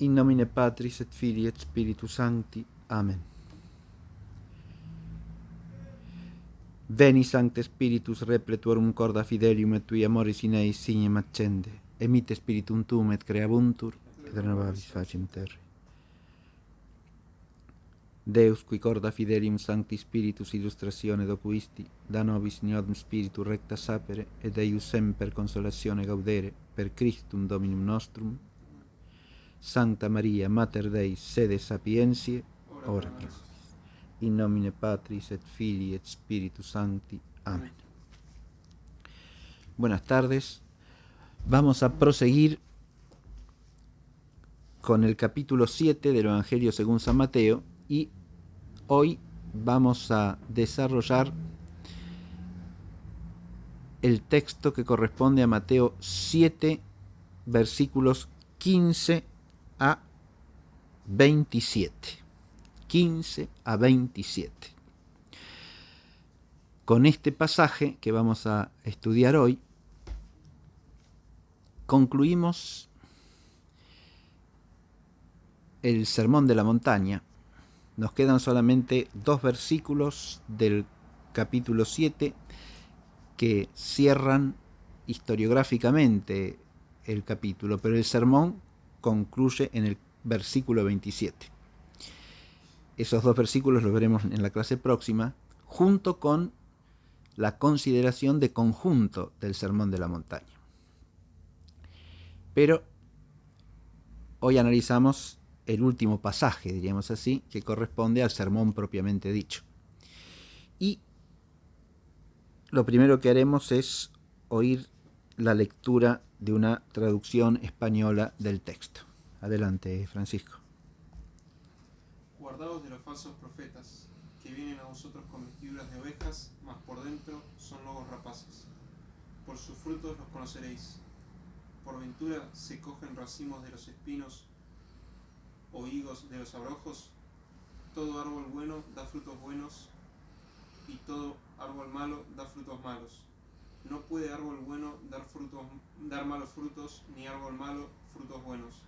In nomine Patris et Filii et Spiritus Sancti. Amen. Veni Sancte Spiritus repletuorum corda fidelium et tui amoris in eis signem accende. Emite Spiritum tuum et creabuntur et renovabis faciem terrae. Deus qui corda fidelium Sancti Spiritus illustratione docuisti, da nobis niotum Spiritu recta sapere et eius semper consolatione gaudere per Christum Dominum nostrum. Sancta Maria, Mater Dei, sede sapientiae, ora pro nobis. In nomine Patris et Filii et Spiritus Sancti. Amén. Buenas tardes. Vamos a proseguir con el capítulo 7 del Evangelio según San Mateo y hoy vamos a desarrollar el texto que corresponde a Mateo 7, versículos 15 a 27. 15 a 27. Con este pasaje que vamos a estudiar hoy, concluimos el Sermón de la Montaña. Nos quedan solamente 2 versículos del capítulo 7 que cierran historiográficamente el capítulo, pero el sermón concluye en el versículo 27. Esos 2 versículos los veremos en la clase próxima, junto con la consideración de conjunto del Sermón de la Montaña. Pero hoy analizamos el último pasaje, diríamos así, que corresponde al sermón propiamente dicho. Y lo primero que haremos es oír la lectura de una traducción española del texto. Adelante, Francisco. Guardaos de los falsos profetas, que vienen a vosotros con vestiduras de ovejas, mas por dentro son lobos rapaces. Por sus frutos los conoceréis. Por ventura se cogen racimos de los espinos o higos de los abrojos. Todo árbol bueno da frutos buenos, y todo árbol malo da frutos malos. No puede árbol bueno dar malos frutos, ni árbol malo frutos buenos.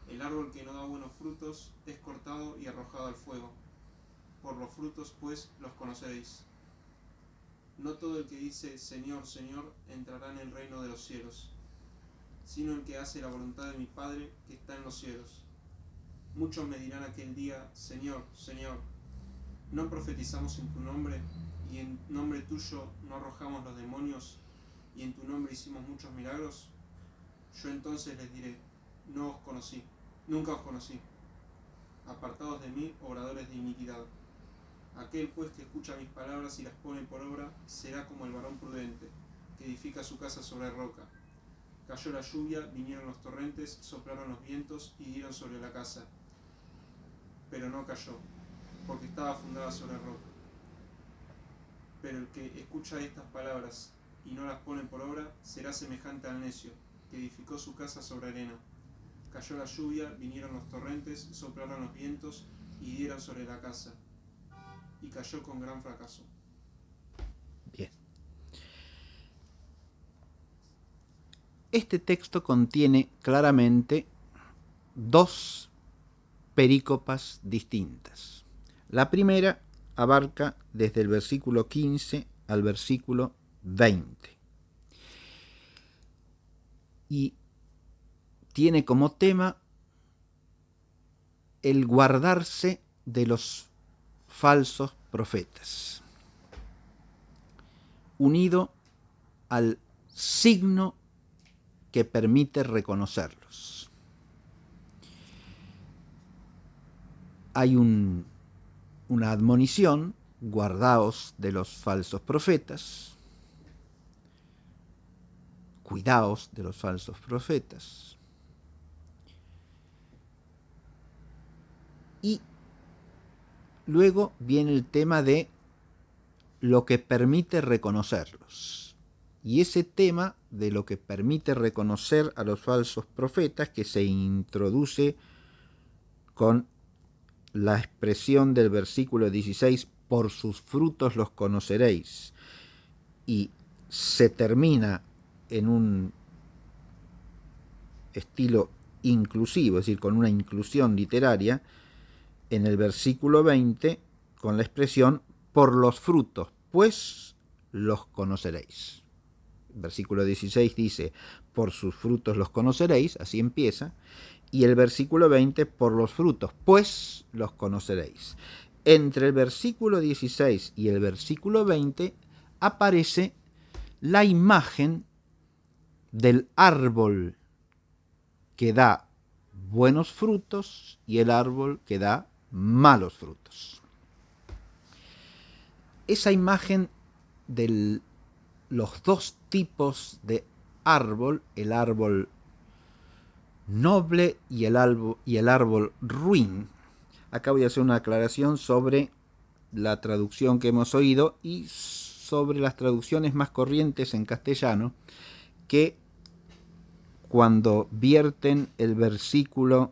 El árbol que no da buenos frutos es cortado y arrojado al fuego. Por los frutos, pues, los conoceréis. No todo el que dice Señor, Señor, entrará en el reino de los cielos, sino el que hace la voluntad de mi Padre que está en los cielos. Muchos me dirán aquel día, Señor, Señor, ¿no profetizamos en tu nombre, y en nombre tuyo no arrojamos los demonios, y en tu nombre hicimos muchos milagros? Yo entonces les diré, no os conocí, nunca os conocí. Apartados de mí, obradores de iniquidad. Aquel pues que escucha mis palabras y las pone por obra, será como el varón prudente, que edifica su casa sobre roca. Cayó la lluvia, vinieron los torrentes, soplaron los vientos y dieron sobre la casa. Pero no cayó, porque estaba fundada sobre roca. Pero el que escucha estas palabras y no las pone por obra, será semejante al necio, que edificó su casa sobre arena. Cayó la lluvia, vinieron los torrentes, soplaron los vientos y dieron sobre la casa. Y cayó con gran fracaso. Bien. Este texto contiene claramente 2 perícopas distintas. La primera abarca desde el versículo 15 al versículo 20. Y tiene como tema el guardarse de los falsos profetas, unido al signo que permite reconocerlos. Hay una admonición: guardaos de los falsos profetas, cuidaos de los falsos profetas. Y luego viene el tema de lo que permite reconocerlos. Y ese tema de lo que permite reconocer a los falsos profetas, que se introduce con la expresión del versículo 16, por sus frutos los conoceréis, y se termina en un estilo inclusivo, es decir, con una inclusión literaria, en el versículo 20 con la expresión por los frutos, pues los conoceréis. El versículo 16 dice por sus frutos los conoceréis, así empieza, y el versículo 20 por los frutos, pues los conoceréis. Entre el versículo 16 y el versículo 20 aparece la imagen del árbol que da buenos frutos y el árbol que da malos frutos. Esa imagen de los dos tipos de árbol, el árbol noble y el árbol ruin. Acá voy a hacer una aclaración sobre la traducción que hemos oído y sobre las traducciones más corrientes en castellano, que cuando vierten el versículo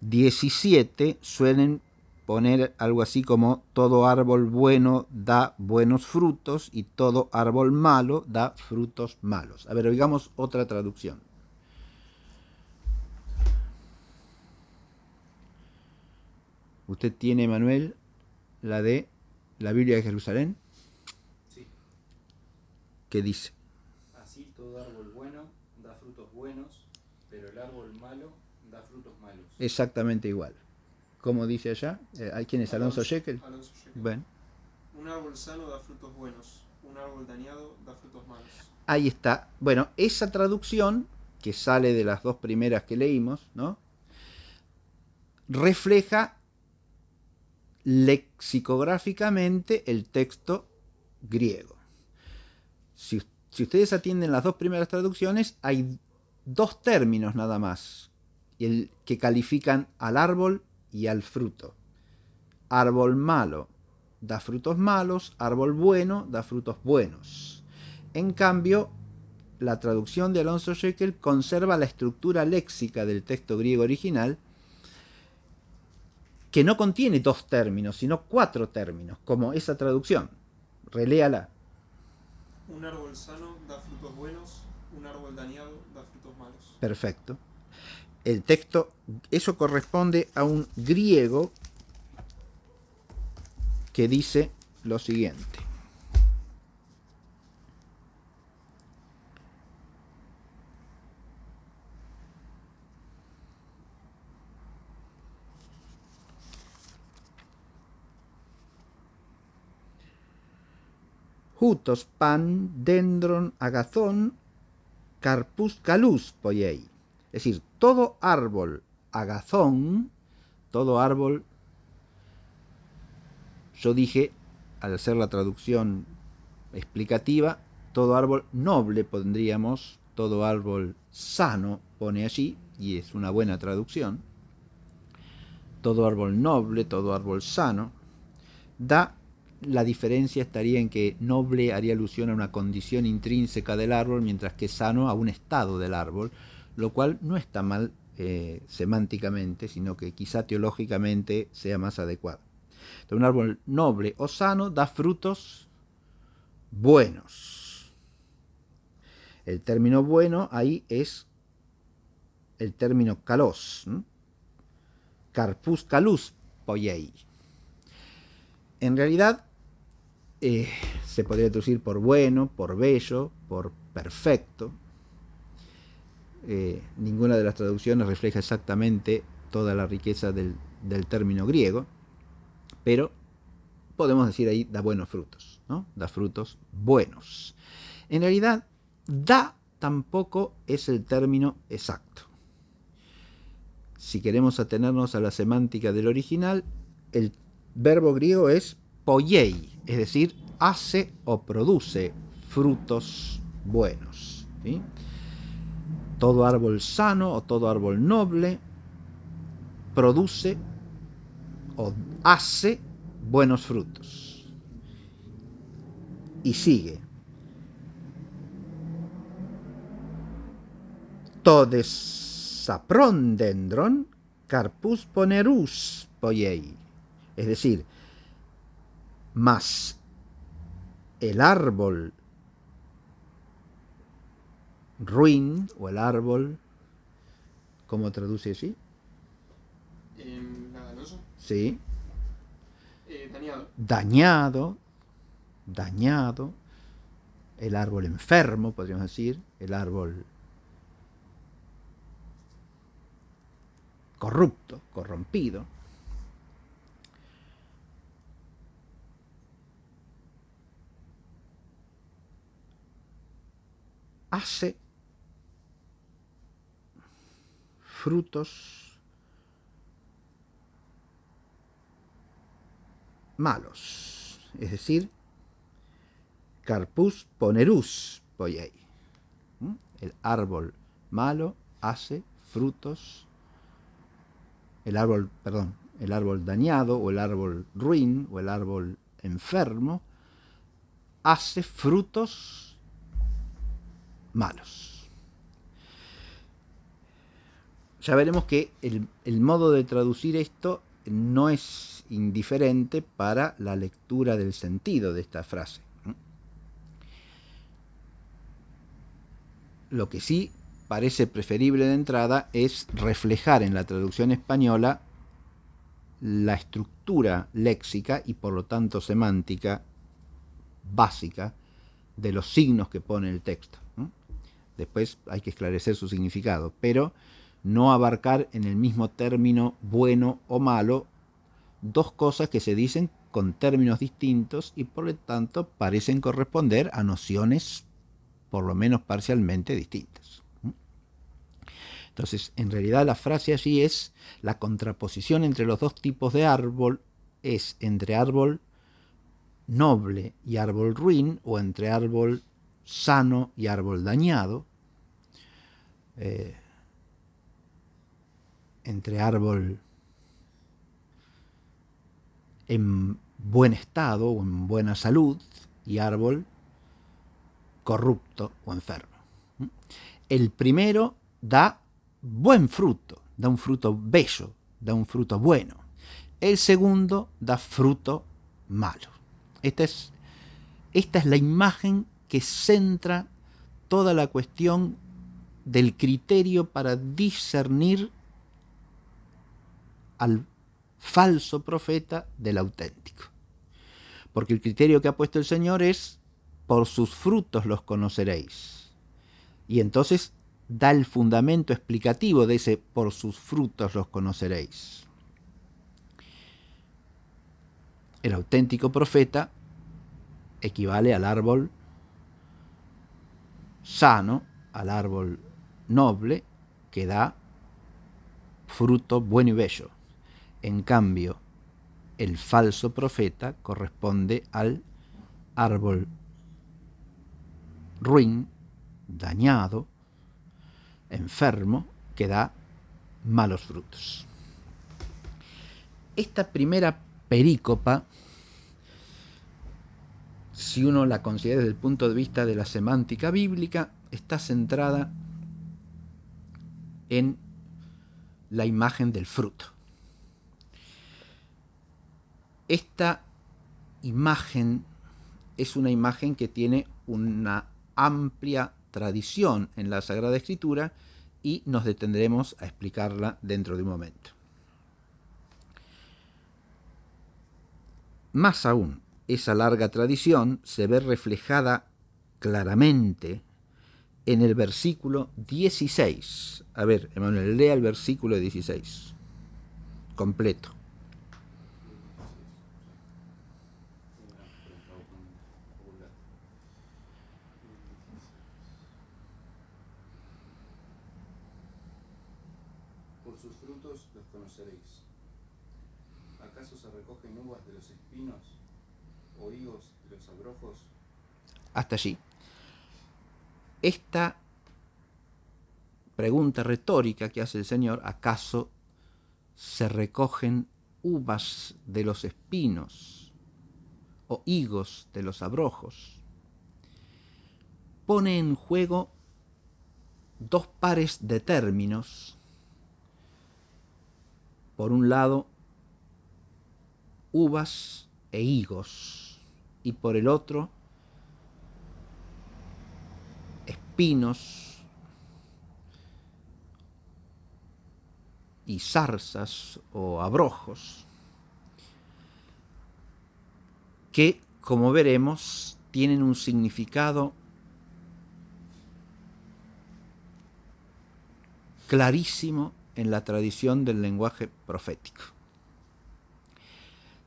17 suelen poner algo así como todo árbol bueno da buenos frutos y todo árbol malo da frutos malos. A ver, oigamos otra traducción. ¿Usted tiene, Manuel, la de la Biblia de Jerusalén? Sí. ¿Qué dice? Así todo árbol bueno da frutos buenos, pero el árbol malo da frutos malos. Exactamente igual. ¿Cómo dice allá? ¿Hay quién es? ¿Alonso Shekel? Alonso Shekel. Bueno. Un árbol sano da frutos buenos, un árbol dañado da frutos malos. Ahí está. Bueno, esa traducción, que sale de las dos primeras que leímos, ¿no?, refleja lexicográficamente el texto griego. Si ustedes atienden las dos primeras traducciones, hay dos términos nada más que califican al árbol y al fruto. Árbol malo da frutos malos, árbol bueno da frutos buenos. En cambio, la traducción de Alonso Shekel conserva la estructura léxica del texto griego original, que no contiene dos términos, sino cuatro términos, como esa traducción. Reléala. Un árbol sano da frutos buenos, un árbol dañado da frutos malos. Perfecto. El texto, eso corresponde a un griego que dice lo siguiente. Hutos pan dendron agazón carpus calus poiei. Es decir, todo árbol agazón, todo árbol, yo dije, al hacer la traducción explicativa, todo árbol noble pondríamos, todo árbol sano pone allí, y es una buena traducción. Todo árbol noble, todo árbol sano, la diferencia estaría en que noble haría alusión a una condición intrínseca del árbol, mientras que sano a un estado del árbol, lo cual no está mal semánticamente, sino que quizá teológicamente sea más adecuado. Entonces, un árbol noble o sano da frutos buenos. El término bueno ahí es el término kalos, carpus calus poiei. En realidad se podría traducir por bueno, por bello, por perfecto. Ninguna de las traducciones refleja exactamente toda la riqueza del término griego, pero podemos decir ahí da buenos frutos, ¿no? Da frutos buenos. En realidad, da tampoco es el término exacto. Si queremos atenernos a la semántica del original, el verbo griego es poiei, es decir, hace o produce frutos buenos, ¿sí? Todo árbol sano o todo árbol noble produce o hace buenos frutos. Y sigue. Todes sapron dendron carpus ponerus poiei. Es decir, mas el árbol ruin o el árbol ¿Cómo traduce allí? La danoso. Sí. Dañado. Dañado, dañado. El árbol enfermo, podríamos decir. El árbol corrupto, corrompido. Hace frutos malos, es decir, carpus ponerus poiei. El árbol malo hace frutos, el árbol dañado, o el árbol ruin, o el árbol enfermo, hace frutos malos. Ya veremos que el modo de traducir esto no es indiferente para la lectura del sentido de esta frase. Lo que sí parece preferible de entrada es reflejar en la traducción española la estructura léxica y por lo tanto semántica básica de los signos que pone el texto. Después hay que esclarecer su significado, pero no abarcar en el mismo término bueno o malo dos cosas que se dicen con términos distintos y por lo tanto parecen corresponder a nociones por lo menos parcialmente distintas. Entonces, en realidad la frase allí es la contraposición entre los dos tipos de árbol, es entre árbol noble y árbol ruin, o entre árbol sano y árbol dañado, entre árbol en buen estado o en buena salud y árbol corrupto o enfermo. El primero da buen fruto, da un fruto bello, da un fruto bueno. El segundo da fruto malo. Esta es la imagen que centra toda la cuestión del criterio para discernir al falso profeta del auténtico. Porque el criterio que ha puesto el Señor es: por sus frutos los conoceréis. Y entonces da el fundamento explicativo de ese por sus frutos los conoceréis. El auténtico profeta equivale al árbol sano, al árbol noble, que da fruto bueno y bello. En cambio, el falso profeta corresponde al árbol ruin, dañado, enfermo, que da malos frutos. Esta primera perícopa, si uno la considera desde el punto de vista de la semántica bíblica, está centrada en la imagen del fruto. Esta imagen es una imagen que tiene una amplia tradición en la Sagrada Escritura y nos detendremos a explicarla dentro de un momento. Más aún, esa larga tradición se ve reflejada claramente en el versículo 16. A ver, Emanuel, lea el versículo 16 completo. Por sus frutos los conoceréis. ¿Acaso se recogen uvas de los espinos o higos de los abrojos? Hasta allí. Esta pregunta retórica que hace el Señor: ¿acaso se recogen uvas de los espinos o higos de los abrojos? Pone en juego dos pares de términos. Por un lado, uvas e higos, y por el otro, espinos y zarzas o abrojos, que, como veremos, tienen un significado clarísimo en la tradición del lenguaje profético.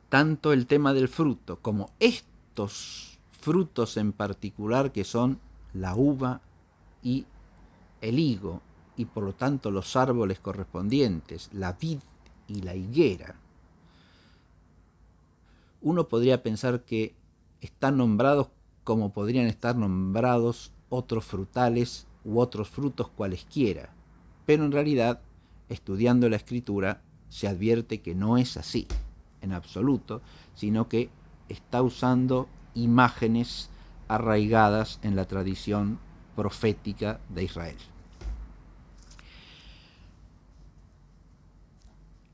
Tanto el tema del fruto como estos frutos en particular, que son la uva y el higo, y por lo tanto los árboles correspondientes, la vid y la higuera, uno podría pensar que están nombrados como podrían estar nombrados otros frutales u otros frutos cualesquiera, pero en realidad, estudiando la escritura, se advierte que no es así en absoluto, sino que está usando imágenes arraigadas en la tradición profética de Israel.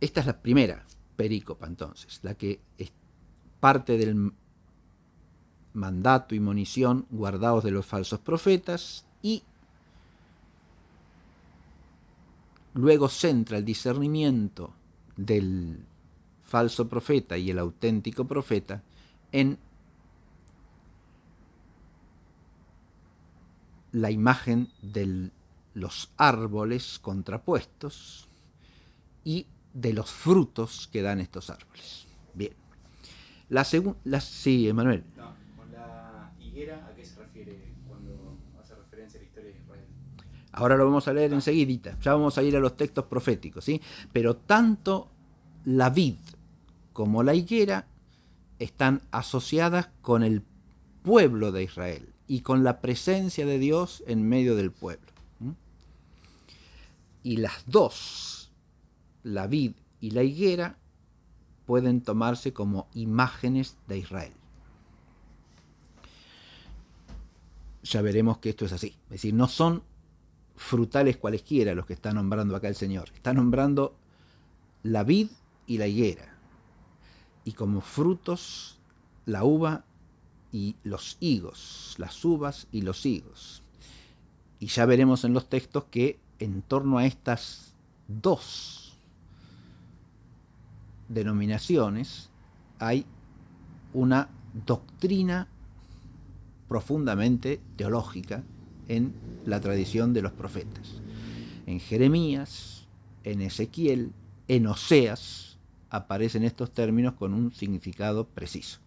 Esta es la primera perícopa, entonces, la que es parte del mandato y monición guardados de los falsos profetas, y luego centra el discernimiento del falso profeta y el auténtico profeta en la imagen de los árboles contrapuestos y de los frutos que dan estos árboles. Bien. Sí, Emanuel. No, con la higuera, ¿a qué se refiere cuando hace referencia a la historia de Israel? Ahora lo vamos a leer enseguidita. Ya vamos a ir a los textos proféticos, ¿sí? Pero tanto la vid como la higuera están asociadas con el pueblo de Israel y con la presencia de Dios en medio del pueblo. Y las dos, la vid y la higuera, pueden tomarse como imágenes de Israel. Ya veremos que esto es así. Es decir, no son frutales cualesquiera los que está nombrando acá el Señor. Está nombrando la vid y la higuera. Y como frutos, la uva y los higos, las uvas y los higos. Y ya veremos en los textos que en torno a estas dos denominaciones hay una doctrina profundamente teológica en la tradición de los profetas. En Jeremías, en Ezequiel, en Oseas aparecen estos términos con un significado preciso.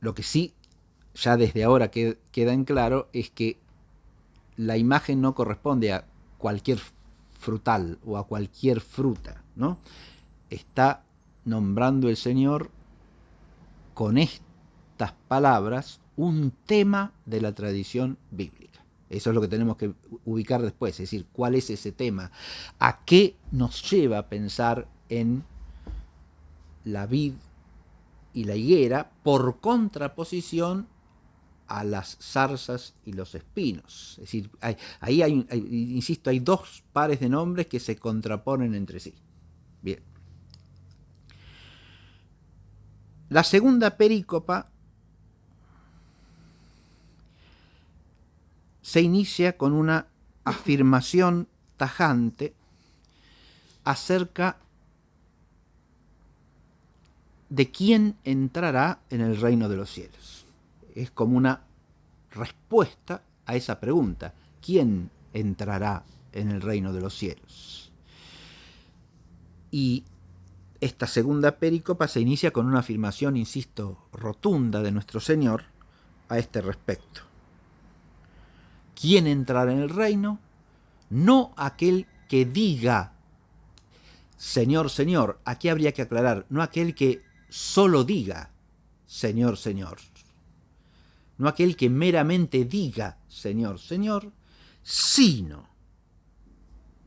Lo que sí, ya desde ahora queda en claro, es que la imagen no corresponde a cualquier frutal o a cualquier fruta, ¿no? Está nombrando el Señor con estas palabras un tema de la tradición bíblica. Eso es lo que tenemos que ubicar después, es decir, ¿cuál es ese tema? ¿A qué nos lleva a pensar en la vid y la higuera por contraposición a las zarzas y los espinos? Es decir, insisto, hay dos pares de nombres que se contraponen entre sí. Bien. La segunda perícopa se inicia con una afirmación tajante acerca de quién entrará en el reino de los cielos. Es como una respuesta a esa pregunta: ¿quién entrará en el reino de los cielos? Y esta segunda perícopa se inicia con una afirmación, insisto, rotunda de nuestro Señor a este respecto. ¿Quién entrará en el reino? No aquel que diga Señor, Señor. Aquí habría que aclarar, no aquel que solo diga Señor, Señor. No aquel que meramente diga Señor, Señor, sino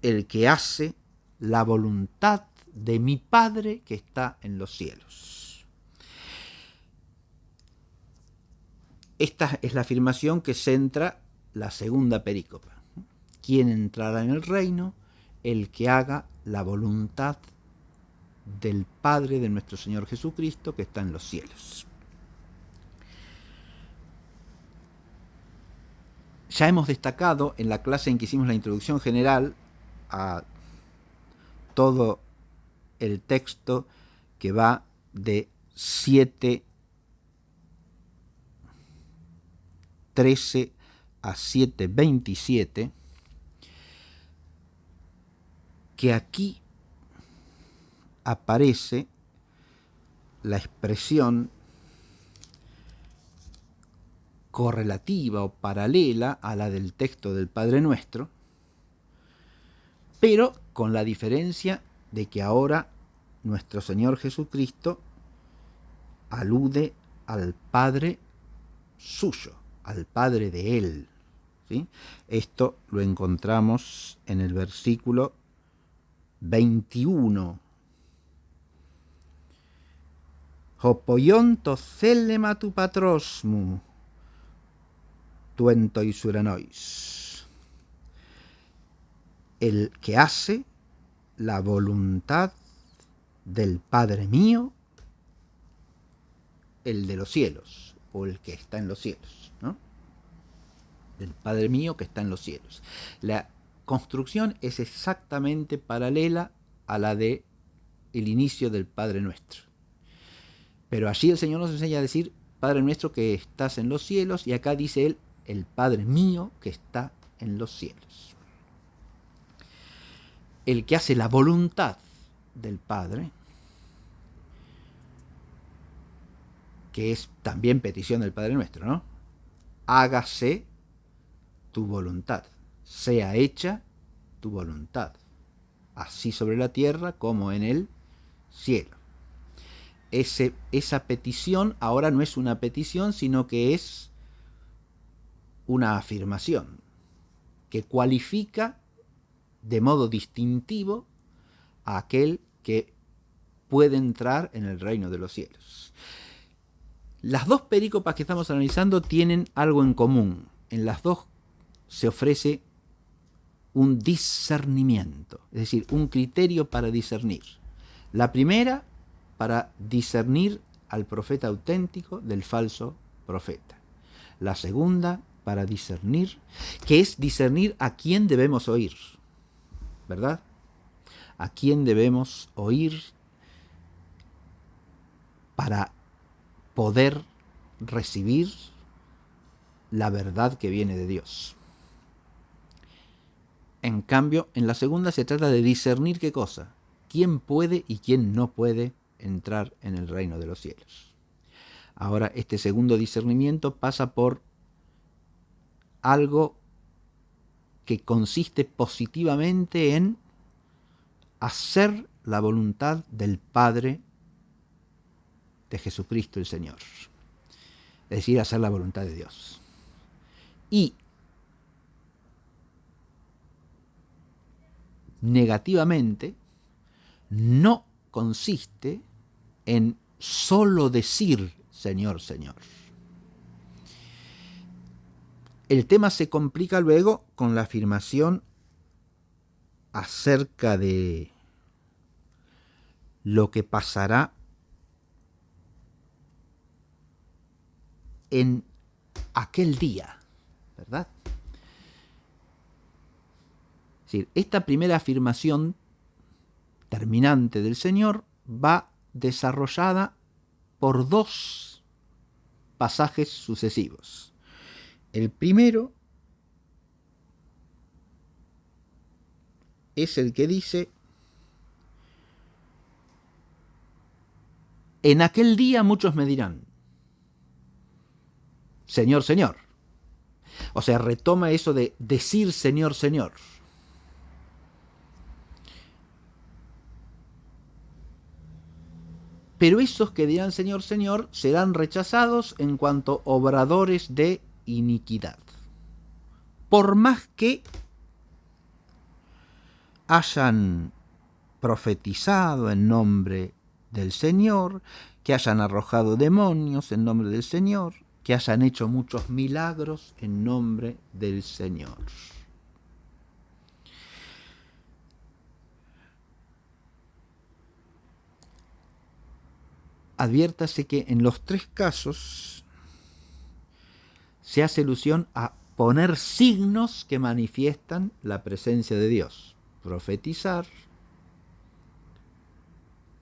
el que hace la voluntad de mi Padre que está en los cielos. Esta es la afirmación que centra la segunda perícopa. ¿Quién entrará en el reino? El que haga la voluntad del Padre de nuestro Señor Jesucristo que está en los cielos. Ya hemos destacado en la clase en que hicimos la introducción general a todo el texto que va de 7:13 a 7:27, que aquí aparece la expresión correlativa o paralela a la del texto del Padre Nuestro, pero con la diferencia de que ahora nuestro Señor Jesucristo alude al Padre suyo, al Padre de Él, ¿sí? Esto lo encontramos en el versículo 21. Hopoion to thelema tu patrosmu, tuento y suranois. El que hace la voluntad del Padre mío, el de los cielos, o el que está en los cielos, ¿no? Del Padre mío que está en los cielos. La construcción es exactamente paralela a la de el inicio del Padre Nuestro. Pero allí el Señor nos enseña a decir Padre Nuestro que estás en los cielos, y acá dice Él, el Padre mío que está en los cielos. El que hace la voluntad del Padre, que es también petición del Padre Nuestro, ¿no? Hágase tu voluntad, sea hecha tu voluntad, así sobre la tierra como en el cielo. Esa petición ahora no es una petición, sino que es una afirmación que cualifica de modo distintivo a aquel que puede entrar en el reino de los cielos. Las dos perícopas que estamos analizando tienen algo en común. En las dos se ofrece un discernimiento, es decir, un criterio para discernir. La primera, para discernir al profeta auténtico del falso profeta. La segunda, para discernir, que es discernir a quién debemos oír, ¿verdad? A quién debemos oír para poder recibir la verdad que viene de Dios. En cambio, en la segunda se trata de discernir qué cosa, quién puede y quién no puede entrar en el reino de los cielos. Ahora, este segundo discernimiento pasa por algo que consiste positivamente en hacer la voluntad del Padre de Jesucristo el Señor, es decir, hacer la voluntad de Dios. Y negativamente no consiste en solo decir Señor, Señor. El tema se complica luego con la afirmación acerca de lo que pasará en aquel día, ¿verdad? Es decir, esta primera afirmación terminante del Señor va desarrollada por dos pasajes sucesivos. El primero es el que dice: en aquel día muchos me dirán, Señor, Señor. O sea, retoma eso de decir Señor, Señor. Pero esos que dirán Señor, Señor serán rechazados en cuanto obradores de iniquidad, por más que hayan profetizado en nombre del Señor, que hayan arrojado demonios en nombre del Señor, que hayan hecho muchos milagros en nombre del Señor. Adviértase que en los tres casos se hace alusión a poner signos que manifiestan la presencia de Dios. Profetizar,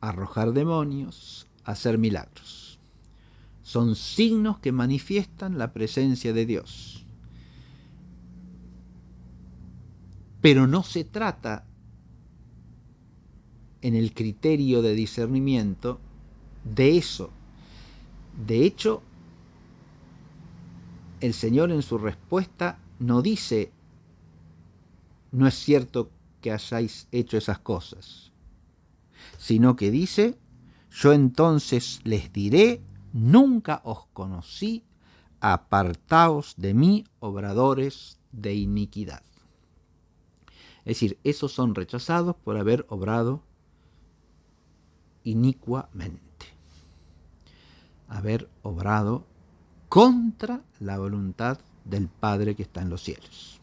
arrojar demonios, hacer milagros. Son signos que manifiestan la presencia de Dios. Pero no se trata, en el criterio de discernimiento, de eso. De hecho, el Señor en su respuesta no dice: no es cierto que hayáis hecho esas cosas, sino que dice: yo entonces les diré, nunca os conocí, apartaos de mí, obradores de iniquidad. Es decir, esos son rechazados por haber obrado inicuamente, haber obrado contra la voluntad del Padre que está en los cielos.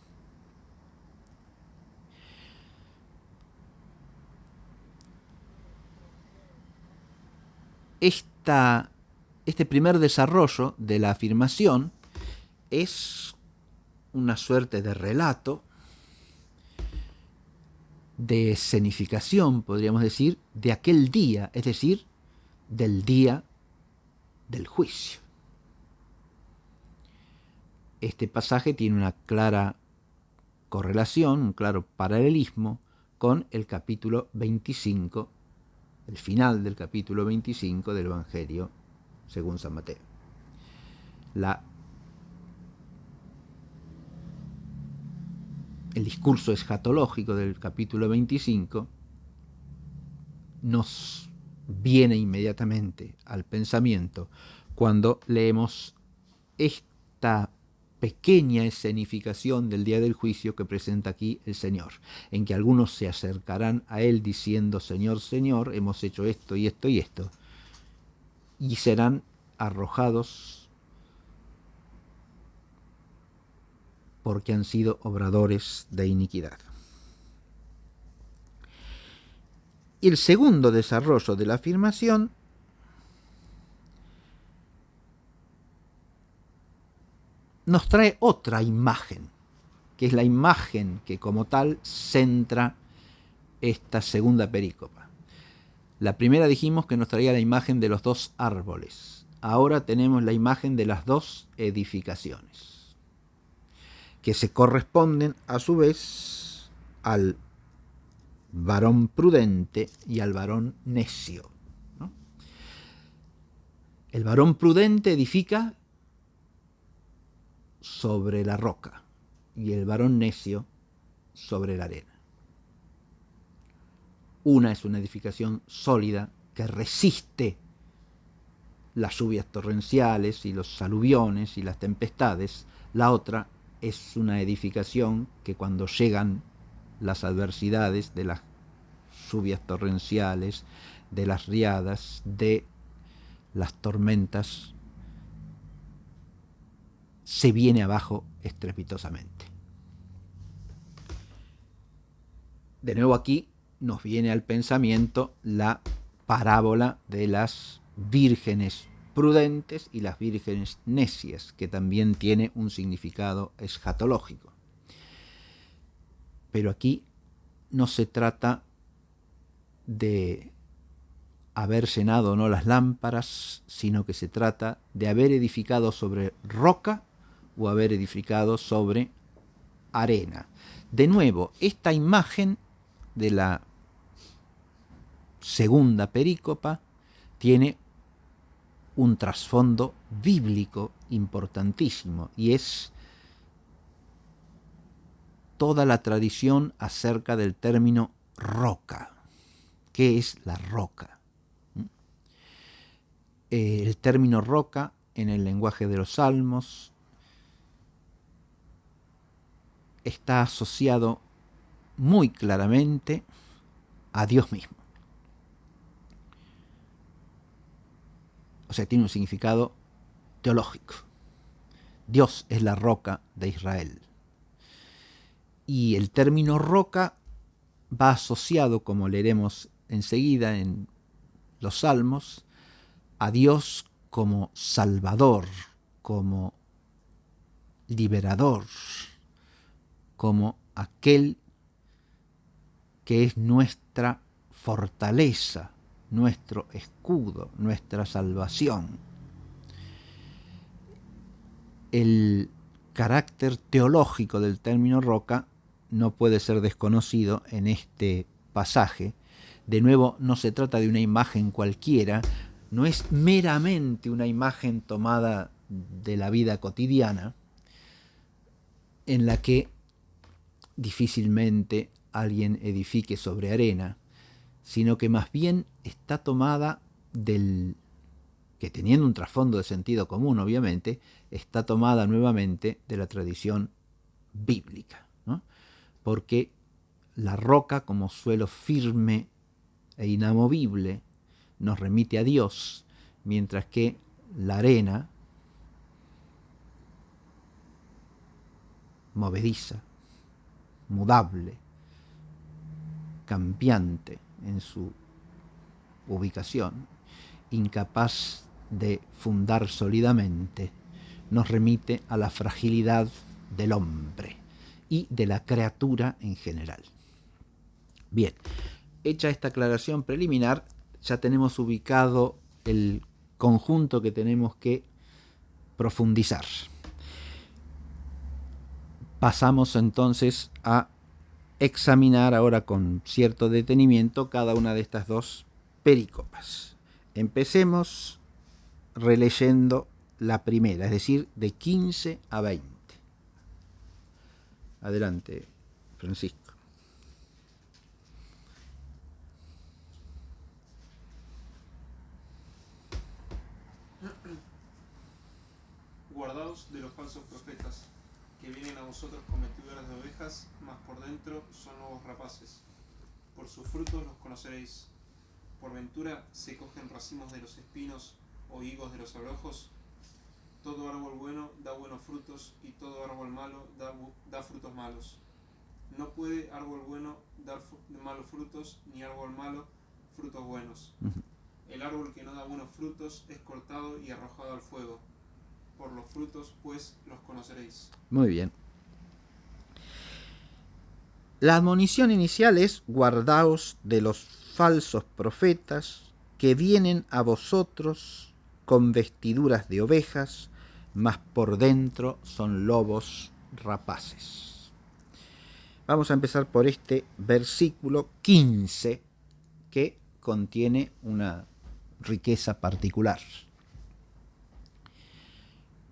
Este primer desarrollo de la afirmación es una suerte de relato, de escenificación, podríamos decir, de aquel día, es decir, del día del juicio. Este pasaje tiene una clara correlación, un claro paralelismo con el capítulo 25, el final del capítulo 25 del Evangelio según San Mateo. El discurso escatológico del capítulo 25 nos viene inmediatamente al pensamiento cuando leemos esta pequeña escenificación del día del juicio que presenta aquí el Señor, en que algunos se acercarán a Él diciendo: Señor, Señor, hemos hecho esto y esto y esto, y serán arrojados porque han sido obradores de iniquidad. Y el segundo desarrollo de la afirmación nos trae otra imagen, que es la imagen que como tal centra esta segunda perícopa. La primera dijimos que nos traía la imagen de los dos árboles. Ahora tenemos la imagen de las dos edificaciones, que se corresponden a su vez al varón prudente y al varón necio, ¿no? El varón prudente edifica sobre la roca y el varón necio sobre la arena. Una es una edificación sólida que resiste las lluvias torrenciales y los aluviones y las tempestades. La otra es una edificación que cuando llegan las adversidades de las lluvias torrenciales, de las riadas, de las tormentas, se viene abajo estrepitosamente. De nuevo aquí nos viene al pensamiento la parábola de las vírgenes prudentes y las vírgenes necias, que también tiene un significado escatológico. Pero aquí no se trata de haber llenado o no las lámparas, sino que se trata de haber edificado sobre roca o haber edificado sobre arena. De nuevo, esta imagen de la segunda perícopa tiene un trasfondo bíblico importantísimo, y es toda la tradición acerca del término roca. ¿Qué es la roca? El término roca en el lenguaje de los salmos está asociado muy claramente a Dios mismo. O sea, tiene un significado teológico. Dios es la roca de Israel. Y el término roca va asociado, como leeremos enseguida en los Salmos, a Dios como Salvador, como liberador, como aquel que es nuestra fortaleza, nuestro escudo, nuestra salvación. El carácter teológico del término roca no puede ser desconocido en este pasaje. De nuevo, no se trata de una imagen cualquiera, no es meramente una imagen tomada de la vida cotidiana, en la que difícilmente alguien edifique sobre arena, sino que más bien está tomada del, que teniendo un trasfondo de sentido común, obviamente, está tomada nuevamente de la tradición bíblica, ¿no? Porque la roca, como suelo firme e inamovible, nos remite a Dios, mientras que la arena, movediza, mudable, cambiante en su ubicación, incapaz de fundar sólidamente, nos remite a la fragilidad del hombre y de la criatura en general. Bien, hecha esta aclaración preliminar, ya tenemos ubicado el conjunto que tenemos que profundizar. Pasamos entonces a examinar ahora con cierto detenimiento cada una de estas dos perícopas. Empecemos releyendo la primera, es decir, de 15 a 20. Adelante, Francisco. Guardaos de los falsos profetas, que vienen a vosotros con vestiduras de ovejas, mas por dentro son lobos rapaces. Por sus frutos los conoceréis. ¿Por ventura se cogen racimos de los espinos o higos de los abrojos? Todo árbol bueno da buenos frutos, y todo árbol malo da frutos malos. No puede árbol bueno dar malos frutos, ni árbol malo frutos buenos. El árbol que no da buenos frutos es cortado y arrojado al fuego. Por los frutos, pues, los conoceréis. Muy bien. La admonición inicial es: guardaos de los falsos profetas que vienen a vosotros con vestiduras de ovejas, mas por dentro son lobos rapaces. Vamos a empezar por este versículo 15, que contiene una riqueza particular.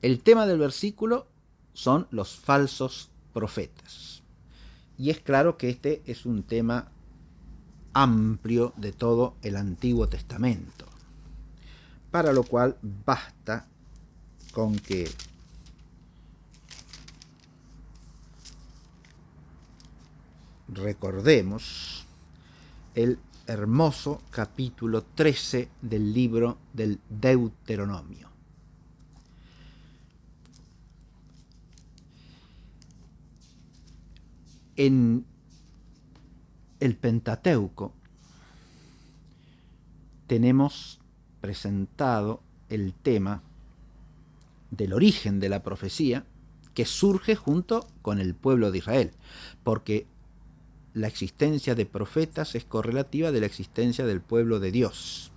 El tema del versículo son los falsos profetas. Y es claro que este es un tema amplio de todo el Antiguo Testamento, para lo cual basta con que recordemos el hermoso capítulo 13 del libro del Deuteronomio. En el Pentateuco tenemos presentado el tema del origen de la profecía, que surge junto con el pueblo de Israel, porque la existencia de profetas es correlativa de la existencia del pueblo de Dios.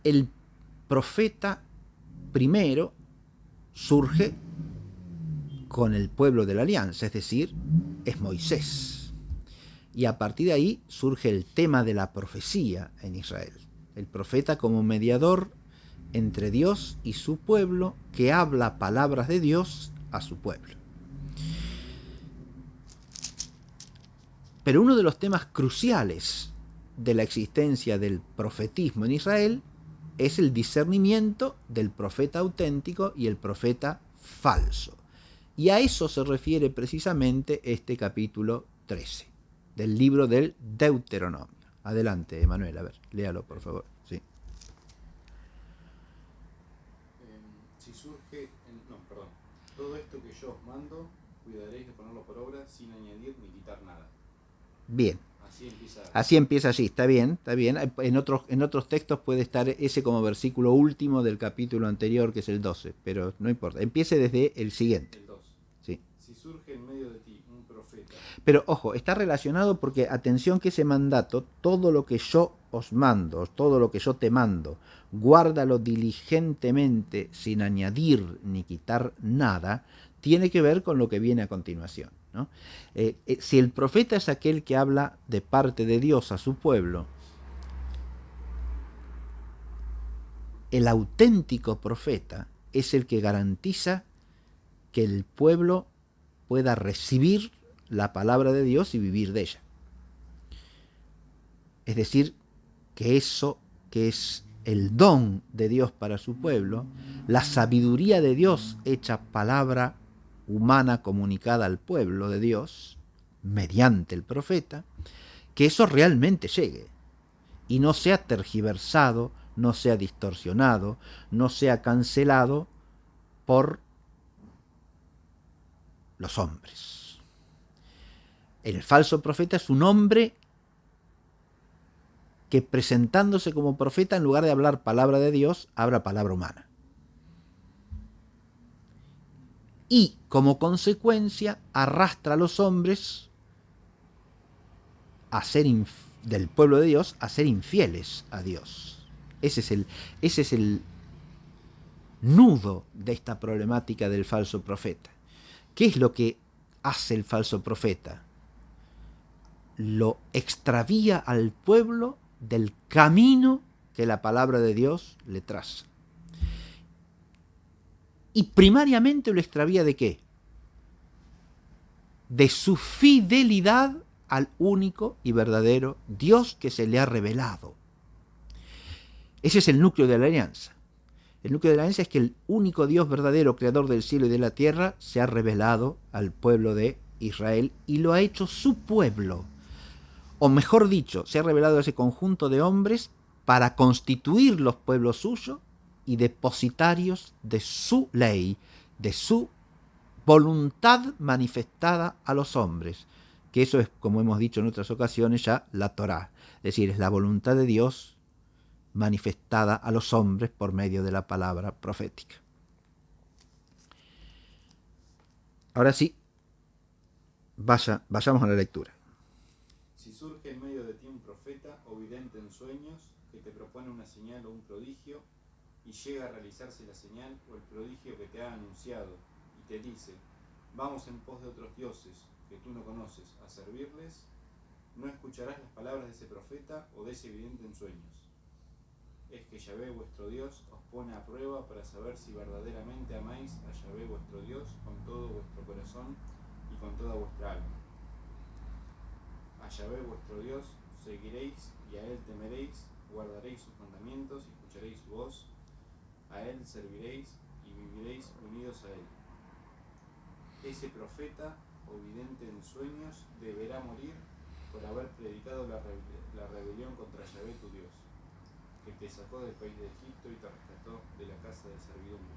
El profeta primero surge con el pueblo de la alianza, es decir, es Moisés. Y a partir de ahí surge el tema de la profecía en Israel. El profeta como mediador entre Dios y su pueblo, que habla palabras de Dios a su pueblo. Pero uno de los temas cruciales de la existencia del profetismo en Israel es el discernimiento del profeta auténtico y el profeta falso. Y a eso se refiere precisamente este capítulo 13 del libro del Deuteronomio. Adelante, Emanuel, a ver, léalo por favor. Sí. Si surge, todo esto que yo os mando, cuidaréis de ponerlo por obra sin añadir ni quitar nada. Bien. Así empieza allí, está bien, está bien. En otros textos puede estar ese como versículo último del capítulo anterior, que es el 12, pero no importa. Empiece desde el siguiente. el 2. Sí. Si surge en medio de ti un profeta. Pero ojo, está relacionado porque atención que ese mandato, todo lo que yo os mando, todo lo que yo te mando, guárdalo diligentemente sin añadir ni quitar nada, tiene que ver con lo que viene a continuación, ¿no? Si el profeta es aquel que habla de parte de Dios a su pueblo, el auténtico profeta es el que garantiza que el pueblo pueda recibir la palabra de Dios y vivir de ella. Es decir, que eso que es el don de Dios para su pueblo, la sabiduría de Dios hecha palabra humana comunicada al pueblo de Dios, mediante el profeta, que eso realmente llegue y no sea tergiversado, no sea distorsionado, no sea cancelado por los hombres. El falso profeta es un hombre que presentándose como profeta, en lugar de hablar palabra de Dios, habla palabra humana. Y como consecuencia arrastra a los hombres a ser del pueblo de Dios a ser infieles a Dios. Ese es el nudo de esta problemática del falso profeta. ¿Qué es lo que hace el falso profeta? Lo extravía al pueblo del camino que la palabra de Dios le traza. Y primariamente lo extravía ¿de qué? De su fidelidad al único y verdadero Dios que se le ha revelado. Ese es el núcleo de la alianza. El núcleo de la alianza es que el único Dios verdadero, creador del cielo y de la tierra, se ha revelado al pueblo de Israel y lo ha hecho su pueblo. O mejor dicho, se ha revelado a ese conjunto de hombres para constituir los pueblos suyos y depositarios de su ley, de su voluntad manifestada a los hombres, que eso es, como hemos dicho en otras ocasiones, ya la Torá, es decir, es la voluntad de Dios manifestada a los hombres por medio de la palabra profética. Ahora sí, vayamos a la lectura. Si surge en medio de ti un profeta o vidente en sueños que te propone una señal o un prodigio y llega a realizarse la señal o el prodigio que te ha anunciado y te dice, vamos en pos de otros dioses que tú no conoces a servirles, no escucharás las palabras de ese profeta o de ese vidente en sueños. Es que Yahvé vuestro Dios os pone a prueba para saber si verdaderamente amáis a Yahvé vuestro Dios con todo vuestro corazón y con toda vuestra alma. A Yahvé vuestro Dios seguiréis y a él temeréis, guardaréis sus mandamientos y escucharéis su voz, a él serviréis y viviréis unidos a él. Ese profeta o vidente en sueños deberá morir por haber predicado la rebelión contra Yahvé tu Dios, que te sacó del país de Egipto y te rescató de la casa de servidumbre.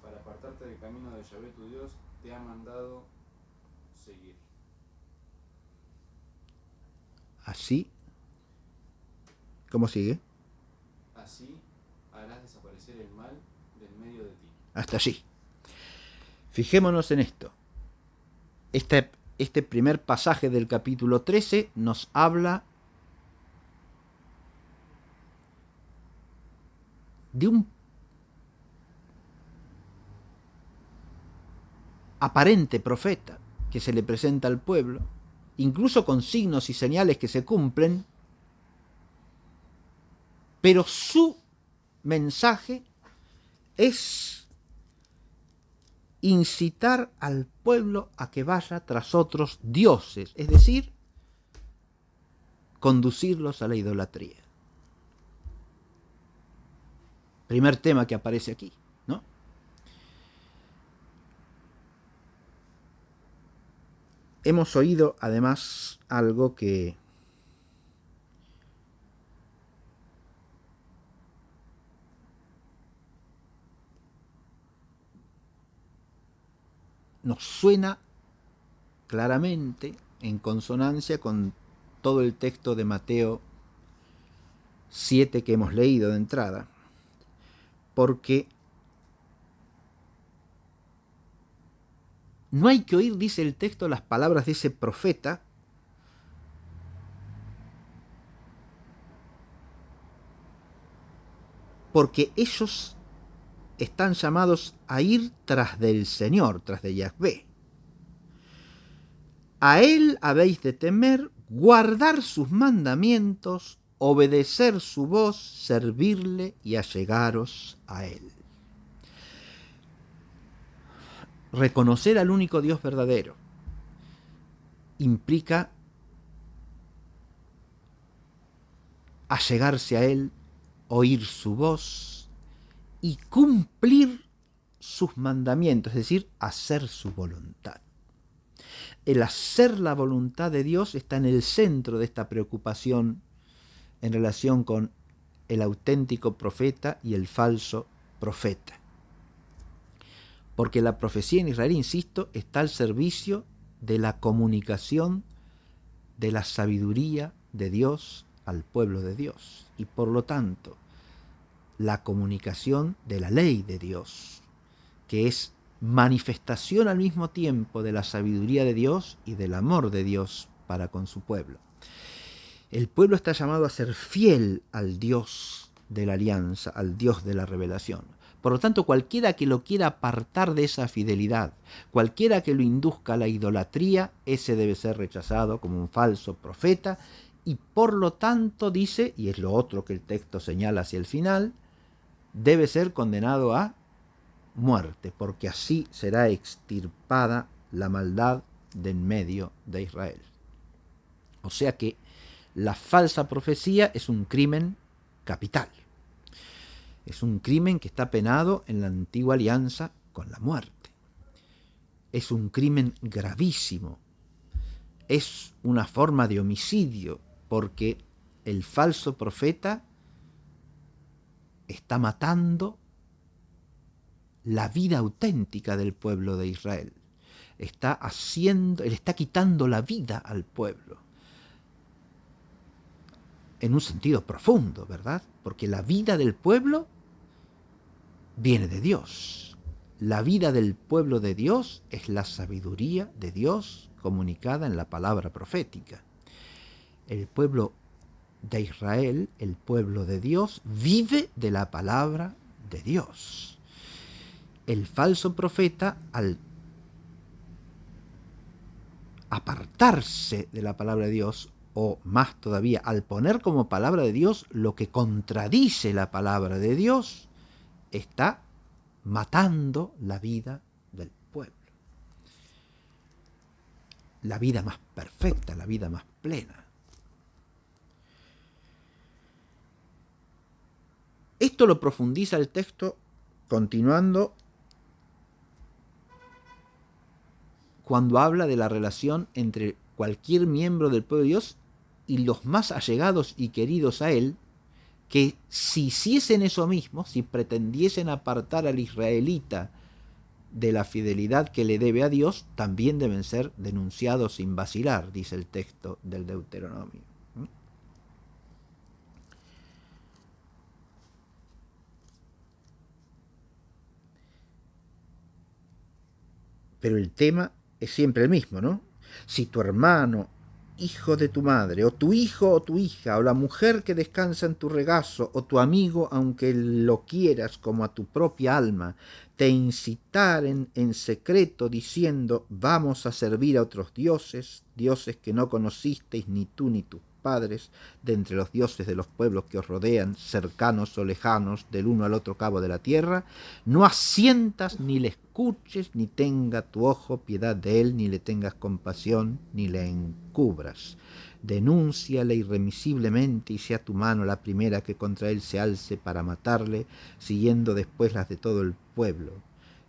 Para apartarte del camino de Yahvé tu Dios, te ha mandado seguir. Así, ¿cómo sigue? Así harás desaparecer el mal del medio de ti. Hasta allí. Fijémonos en esto. Este primer pasaje del capítulo 13 nos habla de un aparente profeta que se le presenta al pueblo, incluso con signos y señales que se cumplen, pero su mensaje es incitar al pueblo a que vaya tras otros dioses, es decir, conducirlos a la idolatría. Primer tema que aparece aquí, ¿no? Hemos oído además algo que nos suena claramente en consonancia con todo el texto de Mateo 7 que hemos leído de entrada, porque no hay que oír, dice el texto, las palabras de ese profeta porque ellos están llamados a ir tras del Señor, tras de Yahvé. A Él habéis de temer, guardar sus mandamientos, obedecer su voz, servirle y allegaros a Él. Reconocer al único Dios verdadero implica allegarse a Él, oír su voz y cumplir sus mandamientos, es decir, hacer su voluntad. El hacer la voluntad de Dios está en el centro de esta preocupación en relación con el auténtico profeta y el falso profeta. Porque la profecía en Israel, insisto, está al servicio de la comunicación de la sabiduría de Dios al pueblo de Dios. Y por lo tanto, la comunicación de la ley de Dios, que es manifestación al mismo tiempo de la sabiduría de Dios y del amor de Dios para con su pueblo. El pueblo está llamado a ser fiel al Dios de la alianza, al Dios de la revelación. Por lo tanto, cualquiera que lo quiera apartar de esa fidelidad, cualquiera que lo induzca a la idolatría, ese debe ser rechazado como un falso profeta y por lo tanto dice, y es lo otro que el texto señala hacia el final, debe ser condenado a muerte, porque así será extirpada la maldad de en medio de Israel. O sea que la falsa profecía es un crimen capital. Es un crimen que está penado en la antigua alianza con la muerte. Es un crimen gravísimo. Es una forma de homicidio, porque el falso profeta está matando la vida auténtica del pueblo de Israel. Él está quitando la vida al pueblo. En un sentido profundo, ¿verdad? Porque la vida del pueblo viene de Dios. La vida del pueblo de Dios es la sabiduría de Dios comunicada en la palabra profética. El pueblo de Israel, el pueblo de Dios, vive de la palabra de Dios. El falso profeta, al apartarse de la palabra de Dios, o más todavía, al poner como palabra de Dios lo que contradice la palabra de Dios, está matando la vida del pueblo. La vida más perfecta, la vida más plena. Esto lo profundiza el texto continuando cuando habla de la relación entre cualquier miembro del pueblo de Dios y los más allegados y queridos a él, que si hiciesen eso mismo, si pretendiesen apartar al israelita de la fidelidad que le debe a Dios, también deben ser denunciados sin vacilar, dice el texto del Deuteronomio. Pero el tema es siempre el mismo, ¿no? Si tu hermano, hijo de tu madre, o tu hijo o tu hija, o la mujer que descansa en tu regazo, o tu amigo, aunque lo quieras como a tu propia alma, te incitaren en secreto diciendo, vamos a servir a otros dioses, dioses que no conocisteis ni tú ni tus padres, de entre los dioses de los pueblos que os rodean, cercanos o lejanos, del uno al otro cabo de la tierra, no asientas ni le escuches, ni tenga tu ojo piedad de él, ni le tengas compasión, ni le encubras. Denúnciale irremisiblemente y sea tu mano la primera que contra él se alce para matarle, siguiendo después las de todo el pueblo.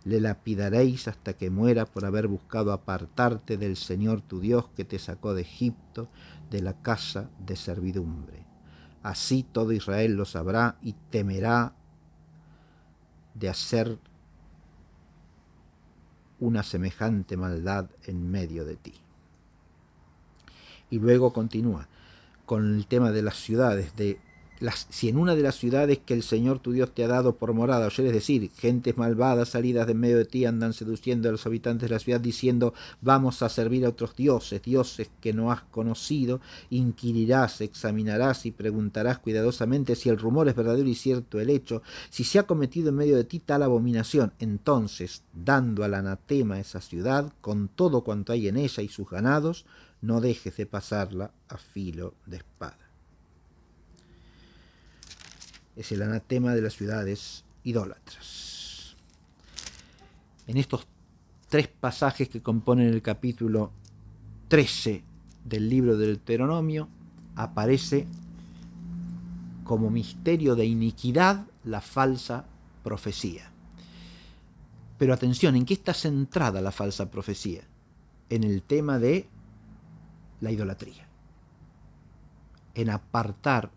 Le lapidaréis hasta que muera por haber buscado apartarte del Señor tu Dios que te sacó de Egipto, de la casa de servidumbre. Así todo Israel lo sabrá y temerá de hacer una semejante maldad en medio de ti. Y luego continúa, con el tema de las ciudades, si en una de las ciudades que el Señor tu Dios te ha dado por morada, oyeres decir, gentes malvadas salidas de en medio de ti andan seduciendo a los habitantes de la ciudad diciendo, vamos a servir a otros dioses, dioses que no has conocido, inquirirás, examinarás y preguntarás cuidadosamente si el rumor es verdadero y cierto el hecho, si se ha cometido en medio de ti tal abominación, entonces, dando al anatema a esa ciudad, con todo cuanto hay en ella y sus ganados, no dejes de pasarla a filo de espada. Es el anatema de las ciudades idólatras. En estos 3 pasajes que componen el capítulo 13 del libro del Deuteronomio aparece como misterio de iniquidad la falsa profecía. Pero atención, ¿en qué está centrada la falsa profecía? En el tema de la idolatría, en apartar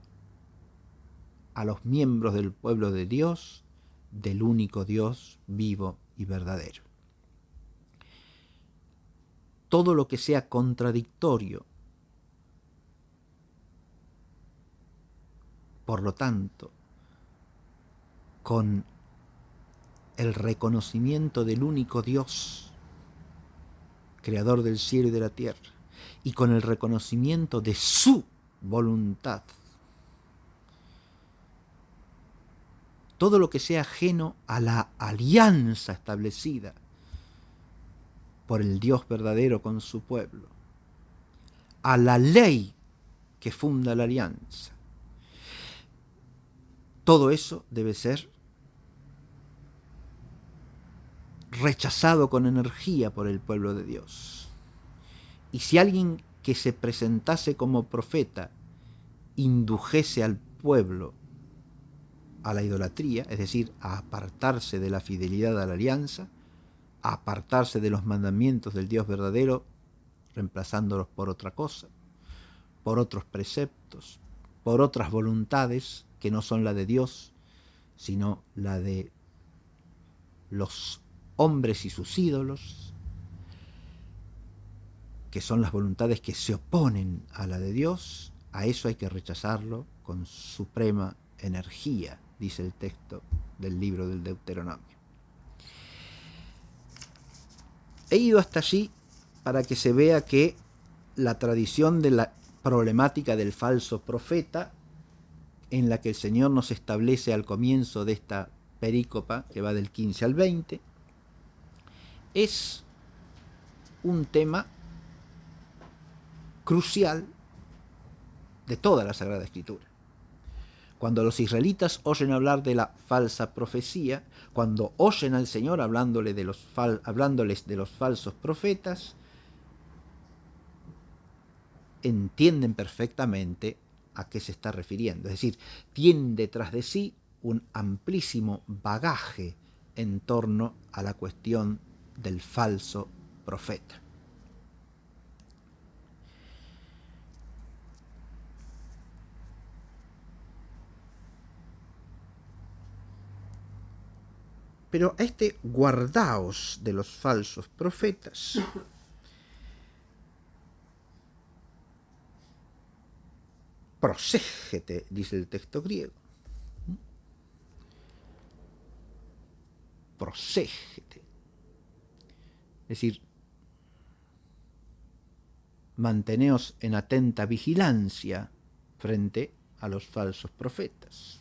a los miembros del pueblo de Dios del único Dios vivo y verdadero. Todo lo que sea contradictorio, por lo tanto, con el reconocimiento del único Dios, creador del cielo y de la tierra, y con el reconocimiento de su voluntad, todo lo que sea ajeno a la alianza establecida por el Dios verdadero con su pueblo, a la ley que funda la alianza, todo eso debe ser rechazado con energía por el pueblo de Dios. Y si alguien que se presentase como profeta indujese al pueblo a la idolatría, es decir, a apartarse de la fidelidad a la alianza, a apartarse de los mandamientos del Dios verdadero, reemplazándolos por otra cosa, por otros preceptos, por otras voluntades que no son la de Dios, sino la de los hombres y sus ídolos, que son las voluntades que se oponen a la de Dios, a eso hay que rechazarlo con suprema energía, dice el texto del libro del Deuteronomio. He ido hasta allí para que se vea que la tradición de la problemática del falso profeta, en la que el Señor nos establece al comienzo de esta perícopa, que va del 15 al 20, es un tema crucial de toda la Sagrada Escritura. Cuando los israelitas oyen hablar de la falsa profecía, cuando oyen al Señor hablándoles de los falsos profetas, entienden perfectamente a qué se está refiriendo. Es decir, tienen detrás de sí un amplísimo bagaje en torno a la cuestión del falso profeta. Pero a este guardaos de los falsos profetas, proségete, dice el texto griego. Proségete. Es decir, manteneos en atenta vigilancia frente a los falsos profetas.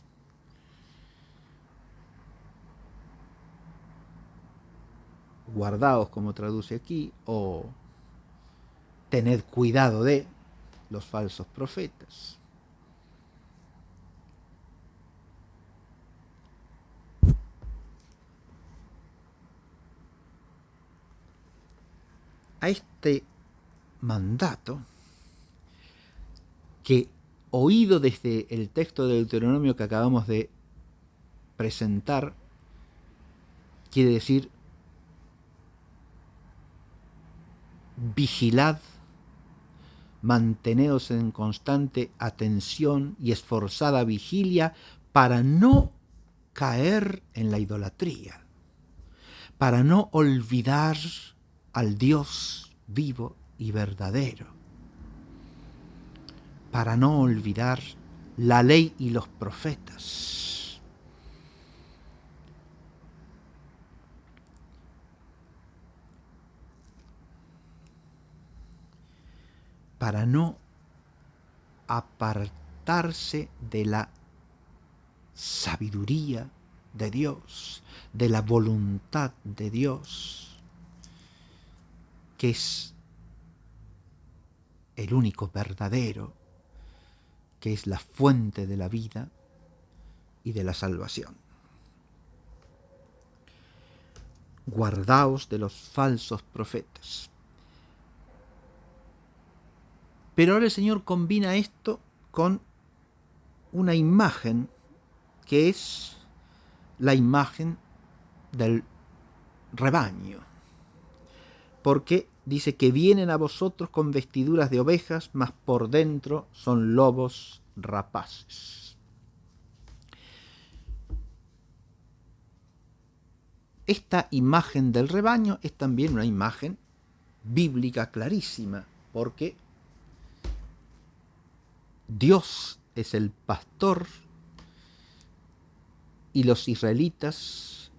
Guardaos, como traduce aquí, o tened cuidado de los falsos profetas. A este mandato, que oído desde el texto del Deuteronomio que acabamos de presentar, quiere decir vigilad, manteneos en constante atención y esforzada vigilia para no caer en la idolatría, para no olvidar al Dios vivo y verdadero. para no olvidar la ley y los profetas. Para no apartarse de la sabiduría de Dios, de la voluntad de Dios, que es el único verdadero, que es la fuente de la vida y de la salvación. Guardaos de los falsos profetas. Pero ahora el Señor combina esto con una imagen que es la imagen del rebaño. Porque dice que vienen a vosotros con vestiduras de ovejas, mas por dentro son lobos rapaces. Esta imagen del rebaño es también una imagen bíblica clarísima, porque Dios es el pastor y los israelitas,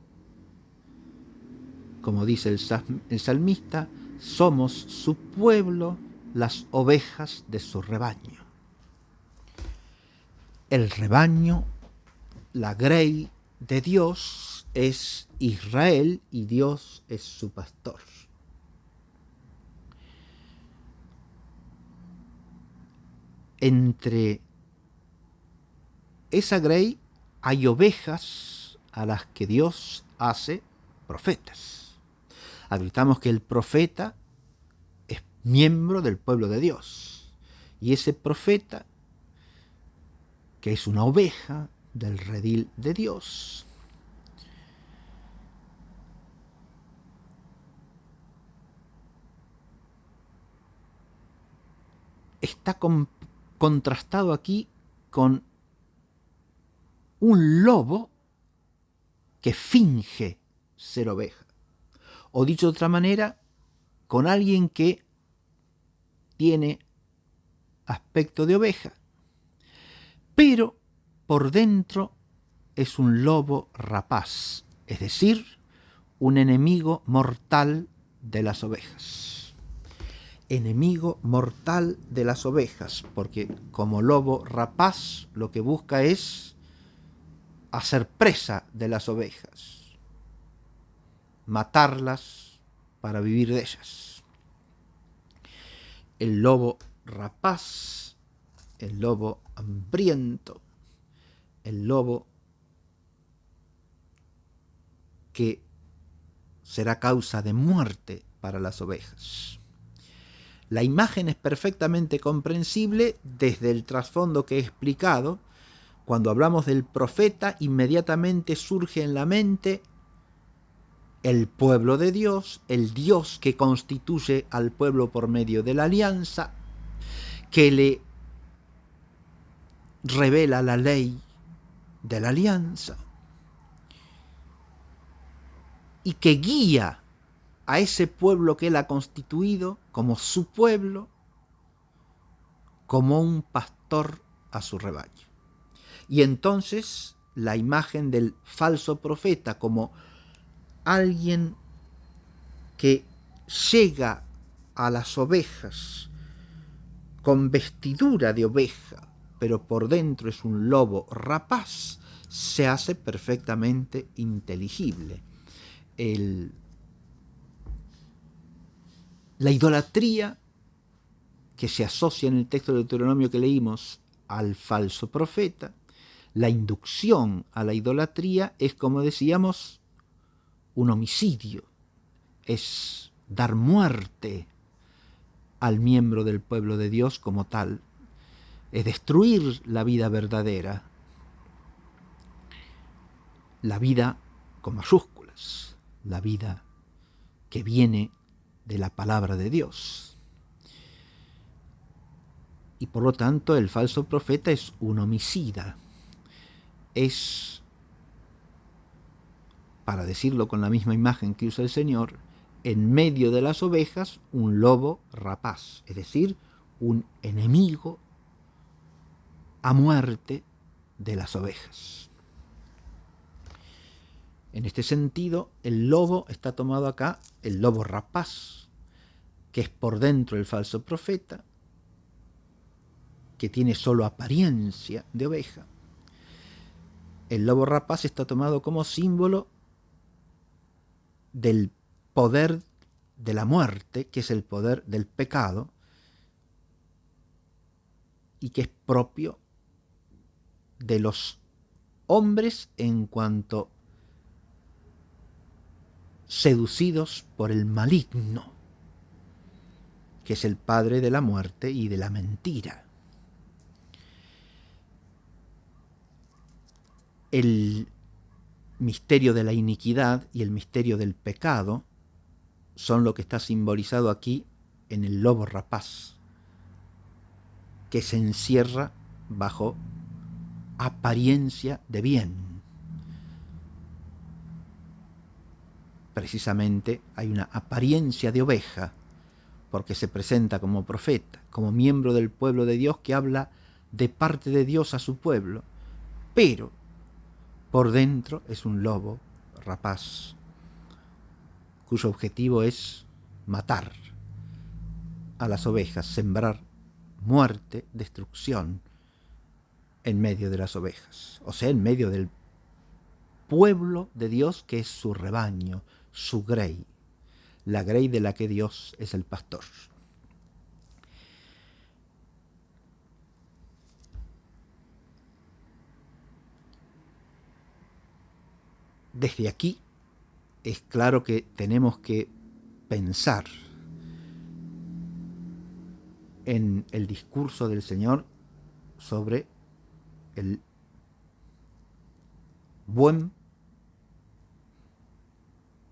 como dice el salmista, somos su pueblo, las ovejas de su rebaño. El rebaño, la grey de Dios, es Israel y Dios es su pastor. Entre esa grey hay ovejas a las que Dios hace profetas. Advirtamos que el profeta es miembro del pueblo de Dios. Y ese profeta, que es una oveja del redil de Dios, está contrastado aquí con un lobo que finge ser oveja. O dicho de otra manera, con alguien que tiene aspecto de oveja, pero por dentro es un lobo rapaz, es decir, un enemigo mortal de las ovejas. Enemigo mortal de las ovejas, porque como lobo rapaz lo que busca es hacer presa de las ovejas, matarlas para vivir de ellas. El lobo rapaz, el lobo hambriento, el lobo que será causa de muerte para las ovejas. La imagen es perfectamente comprensible desde el trasfondo que he explicado. Cuando hablamos del profeta, inmediatamente surge en la mente el pueblo de Dios, el Dios que constituye al pueblo por medio de la alianza, que le revela la ley de la alianza y que guía a ese pueblo que él ha constituido como su pueblo, como un pastor a su rebaño. Y entonces la imagen del falso profeta como alguien que llega a las ovejas con vestidura de oveja, pero por dentro es un lobo rapaz, se hace perfectamente inteligible. La idolatría que se asocia en el texto de Deuteronomio que leímos al falso profeta, la inducción a la idolatría es, como decíamos, un homicidio, es dar muerte al miembro del pueblo de Dios como tal, es destruir la vida verdadera, la vida con mayúsculas, la vida que viene de la palabra de Dios. Y por lo tanto el falso profeta es un homicida, es, para decirlo con la misma imagen que usa el Señor, en medio de las ovejas un lobo rapaz, es decir, un enemigo a muerte de las ovejas. En este sentido, el lobo está tomado acá, el lobo rapaz, que es por dentro el falso profeta, que tiene solo apariencia de oveja. El lobo rapaz está tomado como símbolo del poder de la muerte, que es el poder del pecado, y que es propio de los hombres en cuanto seducidos por el maligno, que es el padre de la muerte y de la mentira. El misterio de la iniquidad y el misterio del pecado son lo que está simbolizado aquí en el lobo rapaz, que se encierra bajo apariencia de bien. Precisamente hay una apariencia de oveja, porque se presenta como profeta, como miembro del pueblo de Dios que habla de parte de Dios a su pueblo, pero por dentro es un lobo rapaz, cuyo objetivo es matar a las ovejas, sembrar muerte, destrucción en medio de las ovejas, o sea, en medio del pueblo de Dios que es su rebaño, su grey, la grey de la que Dios es el pastor. Desde aquí es claro que tenemos que pensar en el discurso del Señor sobre el buen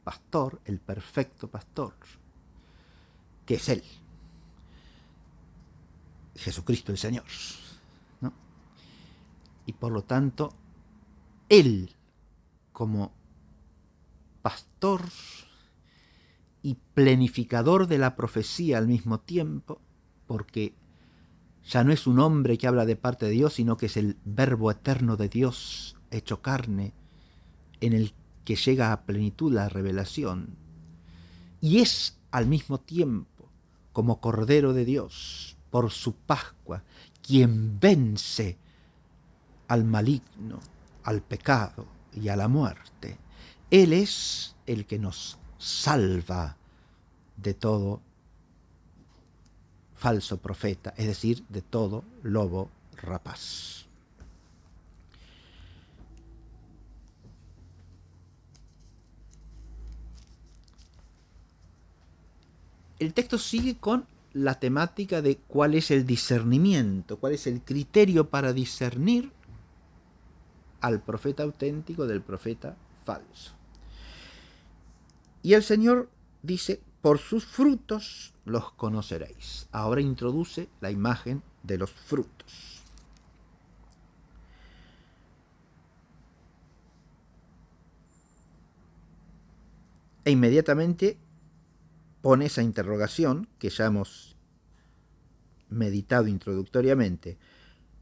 pastor, el perfecto pastor, que es Él, Jesucristo el Señor, ¿no? Y por lo tanto, Él como pastor y planificador de la profecía al mismo tiempo, porque ya no es un hombre que habla de parte de Dios, sino que es el verbo eterno de Dios hecho carne, en el que llega a plenitud la revelación. Y es al mismo tiempo, como Cordero de Dios, por su Pascua, quien vence al maligno, al pecado y a la muerte. Él es el que nos salva de todo falso profeta, es decir, de todo lobo rapaz. El texto sigue con la temática de cuál es el discernimiento, cuál es el criterio para discernir al profeta auténtico del profeta falso. Y el Señor dice, por sus frutos los conoceréis. Ahora introduce la imagen de los frutos. E inmediatamente pone esa interrogación que ya hemos meditado introductoriamente.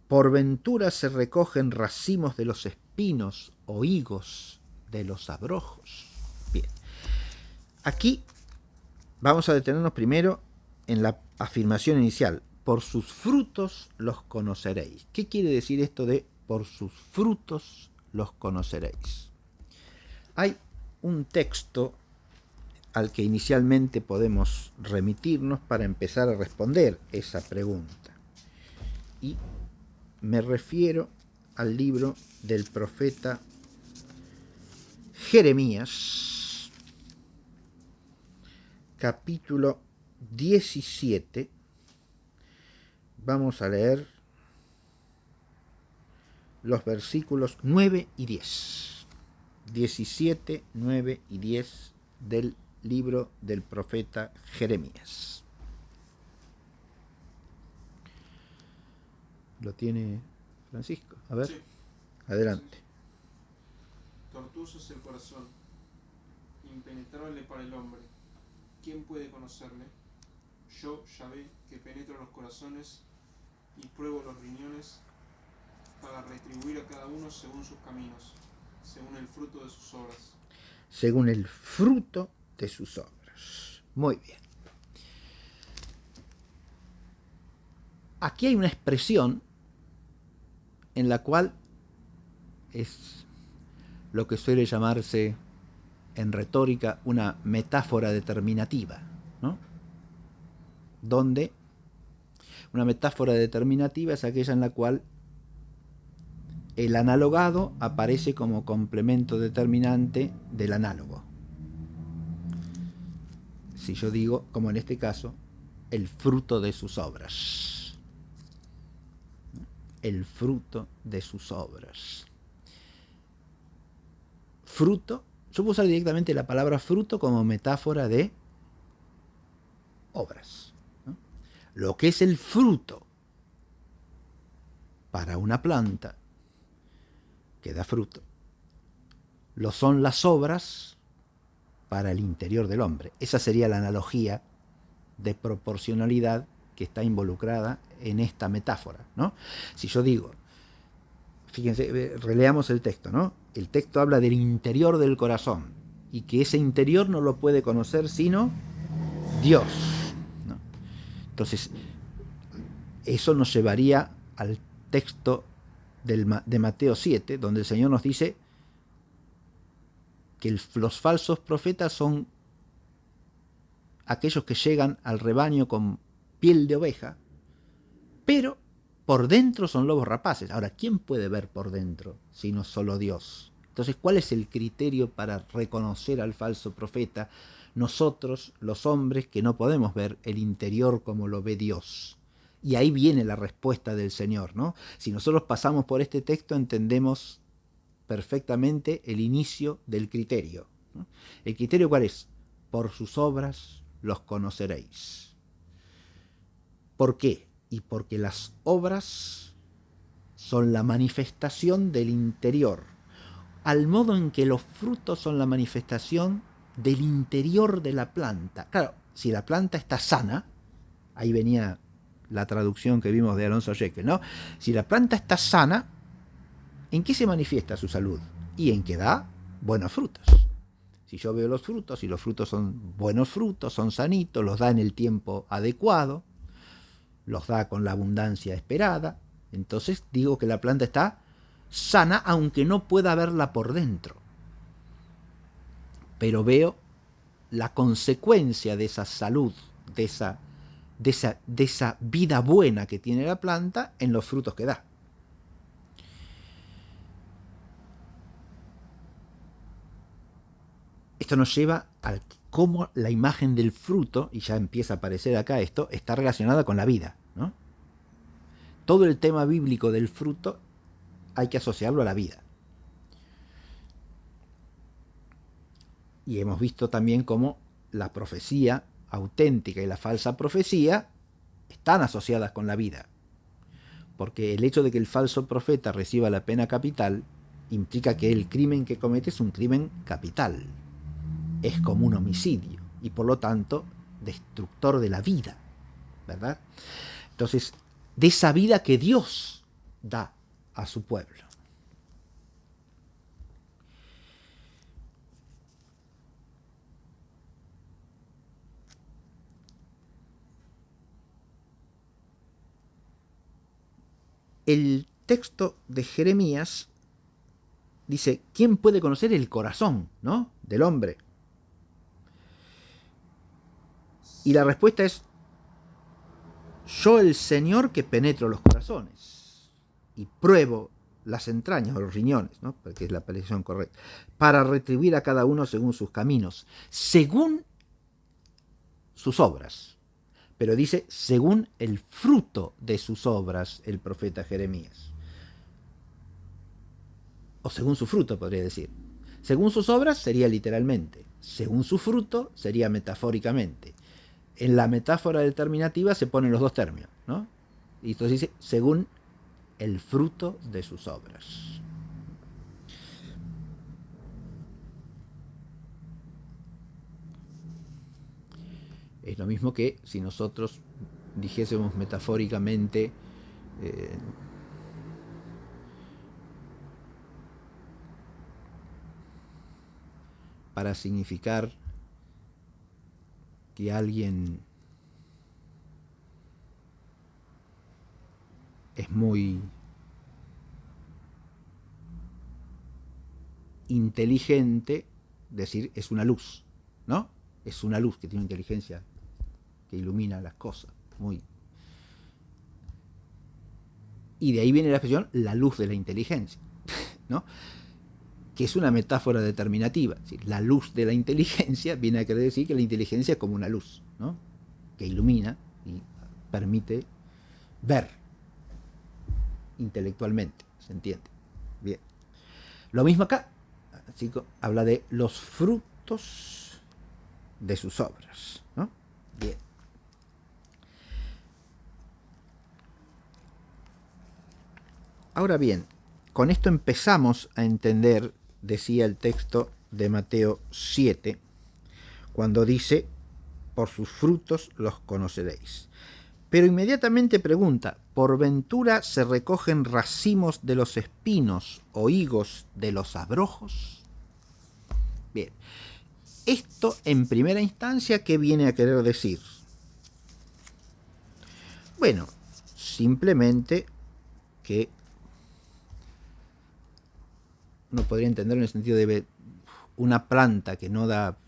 ¿Por ventura se recogen racimos de los espinos o higos de los abrojos? Bien. Aquí vamos a detenernos primero en la afirmación inicial. Por sus frutos los conoceréis. ¿Qué quiere decir esto de por sus frutos los conoceréis? Hay un texto al que inicialmente podemos remitirnos para empezar a responder esa pregunta. Y me refiero al libro del profeta Jeremías, capítulo 17. Vamos a leer los versículos 9 y 10. 17, 9 y 10 del libro del profeta Jeremías. ¿Lo tiene Francisco? A ver, Sí. adelante. Sí. Tortuoso es el corazón, impenetrable para el hombre. ¿Quién puede conocerle? Yo, Yahvé, que penetro los corazones y pruebo los riñones, para retribuir a cada uno según sus caminos, según el fruto de sus obras. Según el fruto de sus obras. Muy bien. Aquí hay una expresión en la cual es lo que suele llamarse en retórica una metáfora determinativa, ¿no? Donde una metáfora determinativa es aquella en la cual el analogado aparece como complemento determinante del análogo. Si yo digo, como en este caso, el fruto de sus obras. El fruto de sus obras. Fruto, yo puedo usar directamente la palabra fruto como metáfora de obras, ¿no? Lo que es el fruto para una planta que da fruto, lo son las obras para el interior del hombre. Esa sería la analogía de proporcionalidad que está involucrada en esta metáfora, ¿no? Si yo digo, fíjense, releamos el texto, ¿no? El texto habla del interior del corazón y que ese interior no lo puede conocer sino Dios, ¿no? Entonces, eso nos llevaría al texto de Mateo 7, donde el Señor nos dice que los falsos profetas son aquellos que llegan al rebaño con piel de oveja, pero por dentro son lobos rapaces. Ahora, ¿quién puede ver por dentro sino solo Dios? Entonces, ¿cuál es el criterio para reconocer al falso profeta? Nosotros, los hombres, que no podemos ver el interior como lo ve Dios. Y ahí viene la respuesta del Señor, ¿no? Si nosotros pasamos por este texto, entendemos perfectamente el inicio del criterio, ¿no? ¿El criterio cuál es? Por sus obras los conoceréis. ¿Por qué? Y porque las obras son la manifestación del interior, al modo en que los frutos son la manifestación del interior de la planta. Claro, si la planta está sana, ahí venía la traducción que vimos de Alonso Jekyll, ¿no? Si la planta está sana, ¿en qué se manifiesta su salud? Y en que da buenos frutos. Si yo veo los frutos y los frutos son buenos frutos, son sanitos, los da en el tiempo adecuado, los da con la abundancia esperada, entonces digo que la planta está sana, aunque no pueda verla por dentro. Pero veo la consecuencia de esa salud, de esa vida buena que tiene la planta en los frutos que da. Esto nos lleva a cómo la imagen del fruto, y ya empieza a aparecer acá esto, está relacionada con la vida, ¿no? Todo el tema bíblico del fruto hay que asociarlo a la vida. Y hemos visto también cómo la profecía auténtica y la falsa profecía están asociadas con la vida. Porque el hecho de que el falso profeta reciba la pena capital implica que el crimen que comete es un crimen capital. Es como un homicidio y por lo tanto destructor de la vida, ¿verdad? Entonces, de esa vida que Dios da a su pueblo. El texto de Jeremías dice, ¿quién puede conocer el corazón, ¿no?, del hombre? Y la respuesta es, yo el Señor que penetro los corazones y pruebo las entrañas o los riñones, ¿no?, porque es la expresión correcta, para retribuir a cada uno según sus caminos, según sus obras. Pero dice, según el fruto de sus obras, el profeta Jeremías. O según su fruto, podría decir. Según sus obras sería literalmente. Según su fruto sería metafóricamente. En la metáfora determinativa se ponen los dos términos, ¿no? Y entonces dice, según el fruto de sus obras. Es lo mismo que si nosotros dijésemos metafóricamente, para significar que alguien es muy inteligente, decir es una luz, ¿no? Es una luz que tiene inteligencia, que ilumina las cosas, muy. Y de ahí viene la expresión la luz de la inteligencia, ¿no? Que es una metáfora determinativa. Es decir, la luz de la inteligencia viene a querer decir que la inteligencia es como una luz, ¿no? Que ilumina y permite ver intelectualmente, ¿se entiende? Bien. Lo mismo acá, chico, habla de los frutos de sus obras, ¿no? Bien. Ahora bien, con esto empezamos a entender, decía el texto de Mateo 7, cuando dice, por sus frutos los conoceréis. Pero inmediatamente pregunta, ¿por ventura se recogen racimos de los espinos o higos de los abrojos? Bien, esto en primera instancia, ¿qué viene a querer decir? Bueno, simplemente que uno podría entender en el sentido de una planta que no da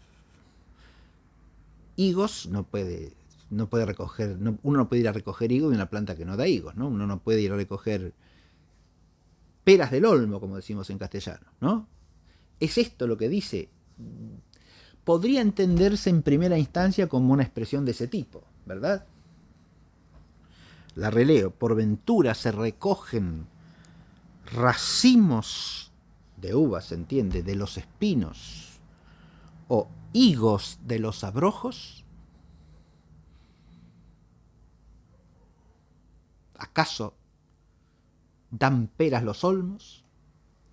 higos, no puede recoger, uno no puede ir a recoger higos de una planta que no da higos, ¿no? Uno no puede ir a recoger peras del olmo, como decimos en castellano, ¿no? ¿Es esto lo que dice? Podría entenderse en primera instancia como una expresión de ese tipo, ¿verdad? La releo, por ventura se recogen racimos de uvas, se entiende, de los espinos, o higos de los abrojos. ¿Acaso dan peras los olmos?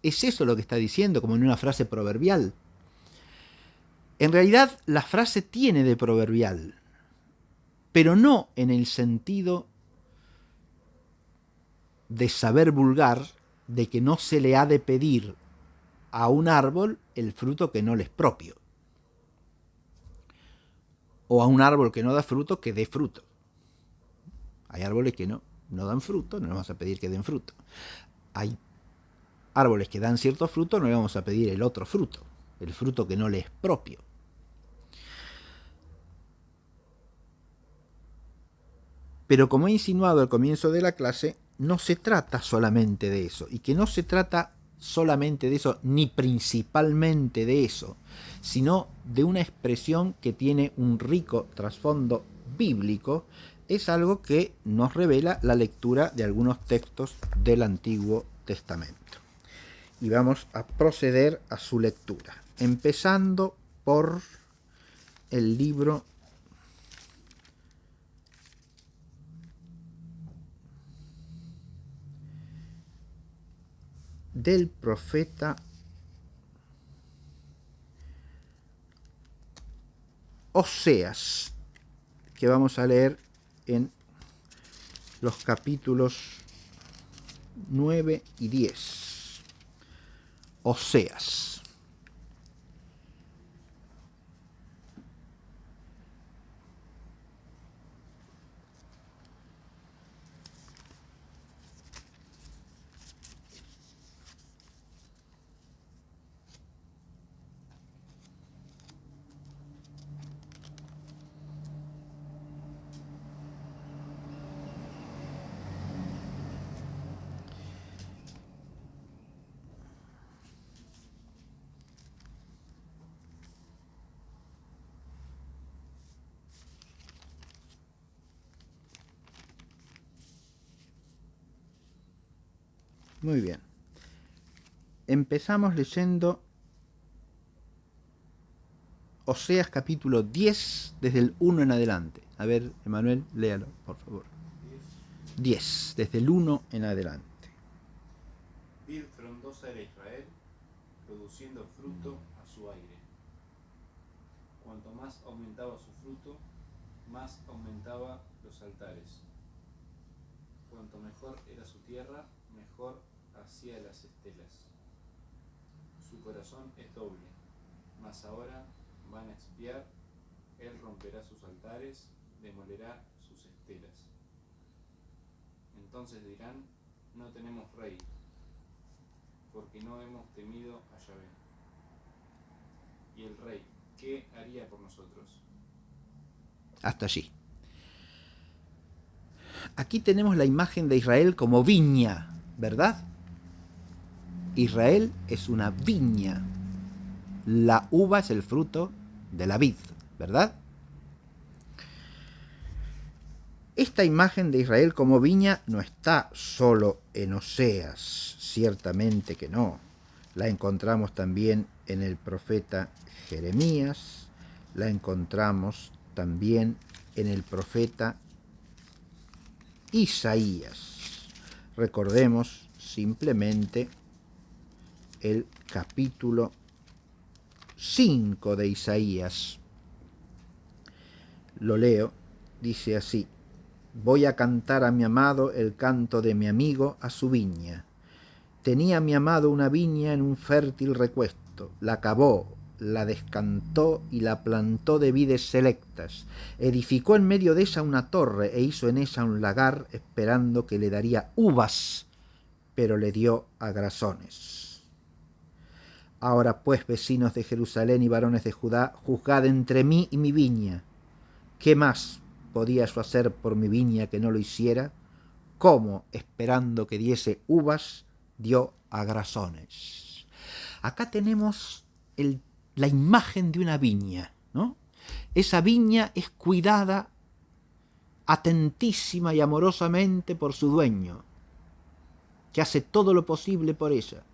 ¿Es eso lo que está diciendo, como en una frase proverbial? En realidad, la frase tiene de proverbial, pero no en el sentido de saber vulgar, de que no se le ha de pedir a un árbol el fruto que no le es propio, o a un árbol que no da fruto que dé fruto. Hay árboles que no dan fruto, no le vamos a pedir que den fruto. Hay árboles que dan cierto fruto, no le vamos a pedir el otro fruto, el fruto que no le es propio. Pero como he insinuado al comienzo de la clase, no se trata solamente de eso, y que no se trata solamente de eso, ni principalmente de eso, sino de una expresión que tiene un rico trasfondo bíblico, es algo que nos revela la lectura de algunos textos del Antiguo Testamento. Y vamos a proceder a su lectura, empezando por el libro del profeta Oseas, que vamos a leer en los capítulos 9 y 10. Oseas. Muy bien. Empezamos leyendo Oseas capítulo 10, desde el 1 en adelante. A ver, Emanuel, léalo, por favor. 10, desde el 1 en adelante. Vid frondosa era Israel, produciendo fruto a su aire. Cuanto más aumentaba su fruto, más aumentaba los altares. Cuanto mejor era su tierra, mejor hacía las estelas. Su corazón es doble, mas ahora van a expiar, él romperá sus altares, demolerá sus estelas. Entonces dirán, no tenemos rey, porque no hemos temido a Yahvé. Y el rey, ¿qué haría por nosotros? Hasta allí. Aquí tenemos la imagen de Israel como viña, ¿verdad? Israel es una viña. La uva es el fruto de la vid, ¿verdad? Esta imagen de Israel como viña no está solo en Oseas, ciertamente que no. La encontramos también en el profeta Jeremías, la encontramos también en el profeta Isaías. Recordemos simplemente el capítulo 5 de Isaías. Lo leo, dice así: voy a cantar a mi amado el canto de mi amigo a su viña. Tenía mi amado una viña en un fértil recuesto, la cavó, la descantó y la plantó de vides selectas. Edificó en medio de ella una torre e hizo en ella un lagar, esperando que le daría uvas, pero le dio agrazones. Ahora pues, vecinos de Jerusalén y varones de Judá, juzgad entre mí y mi viña. ¿Qué más podía yo hacer por mi viña que no lo hiciera? ¿Cómo, esperando que diese uvas, dio agrazones? Acá tenemos la imagen de una viña, ¿no? Esa viña es cuidada atentísima y amorosamente por su dueño, que hace todo lo posible por ella.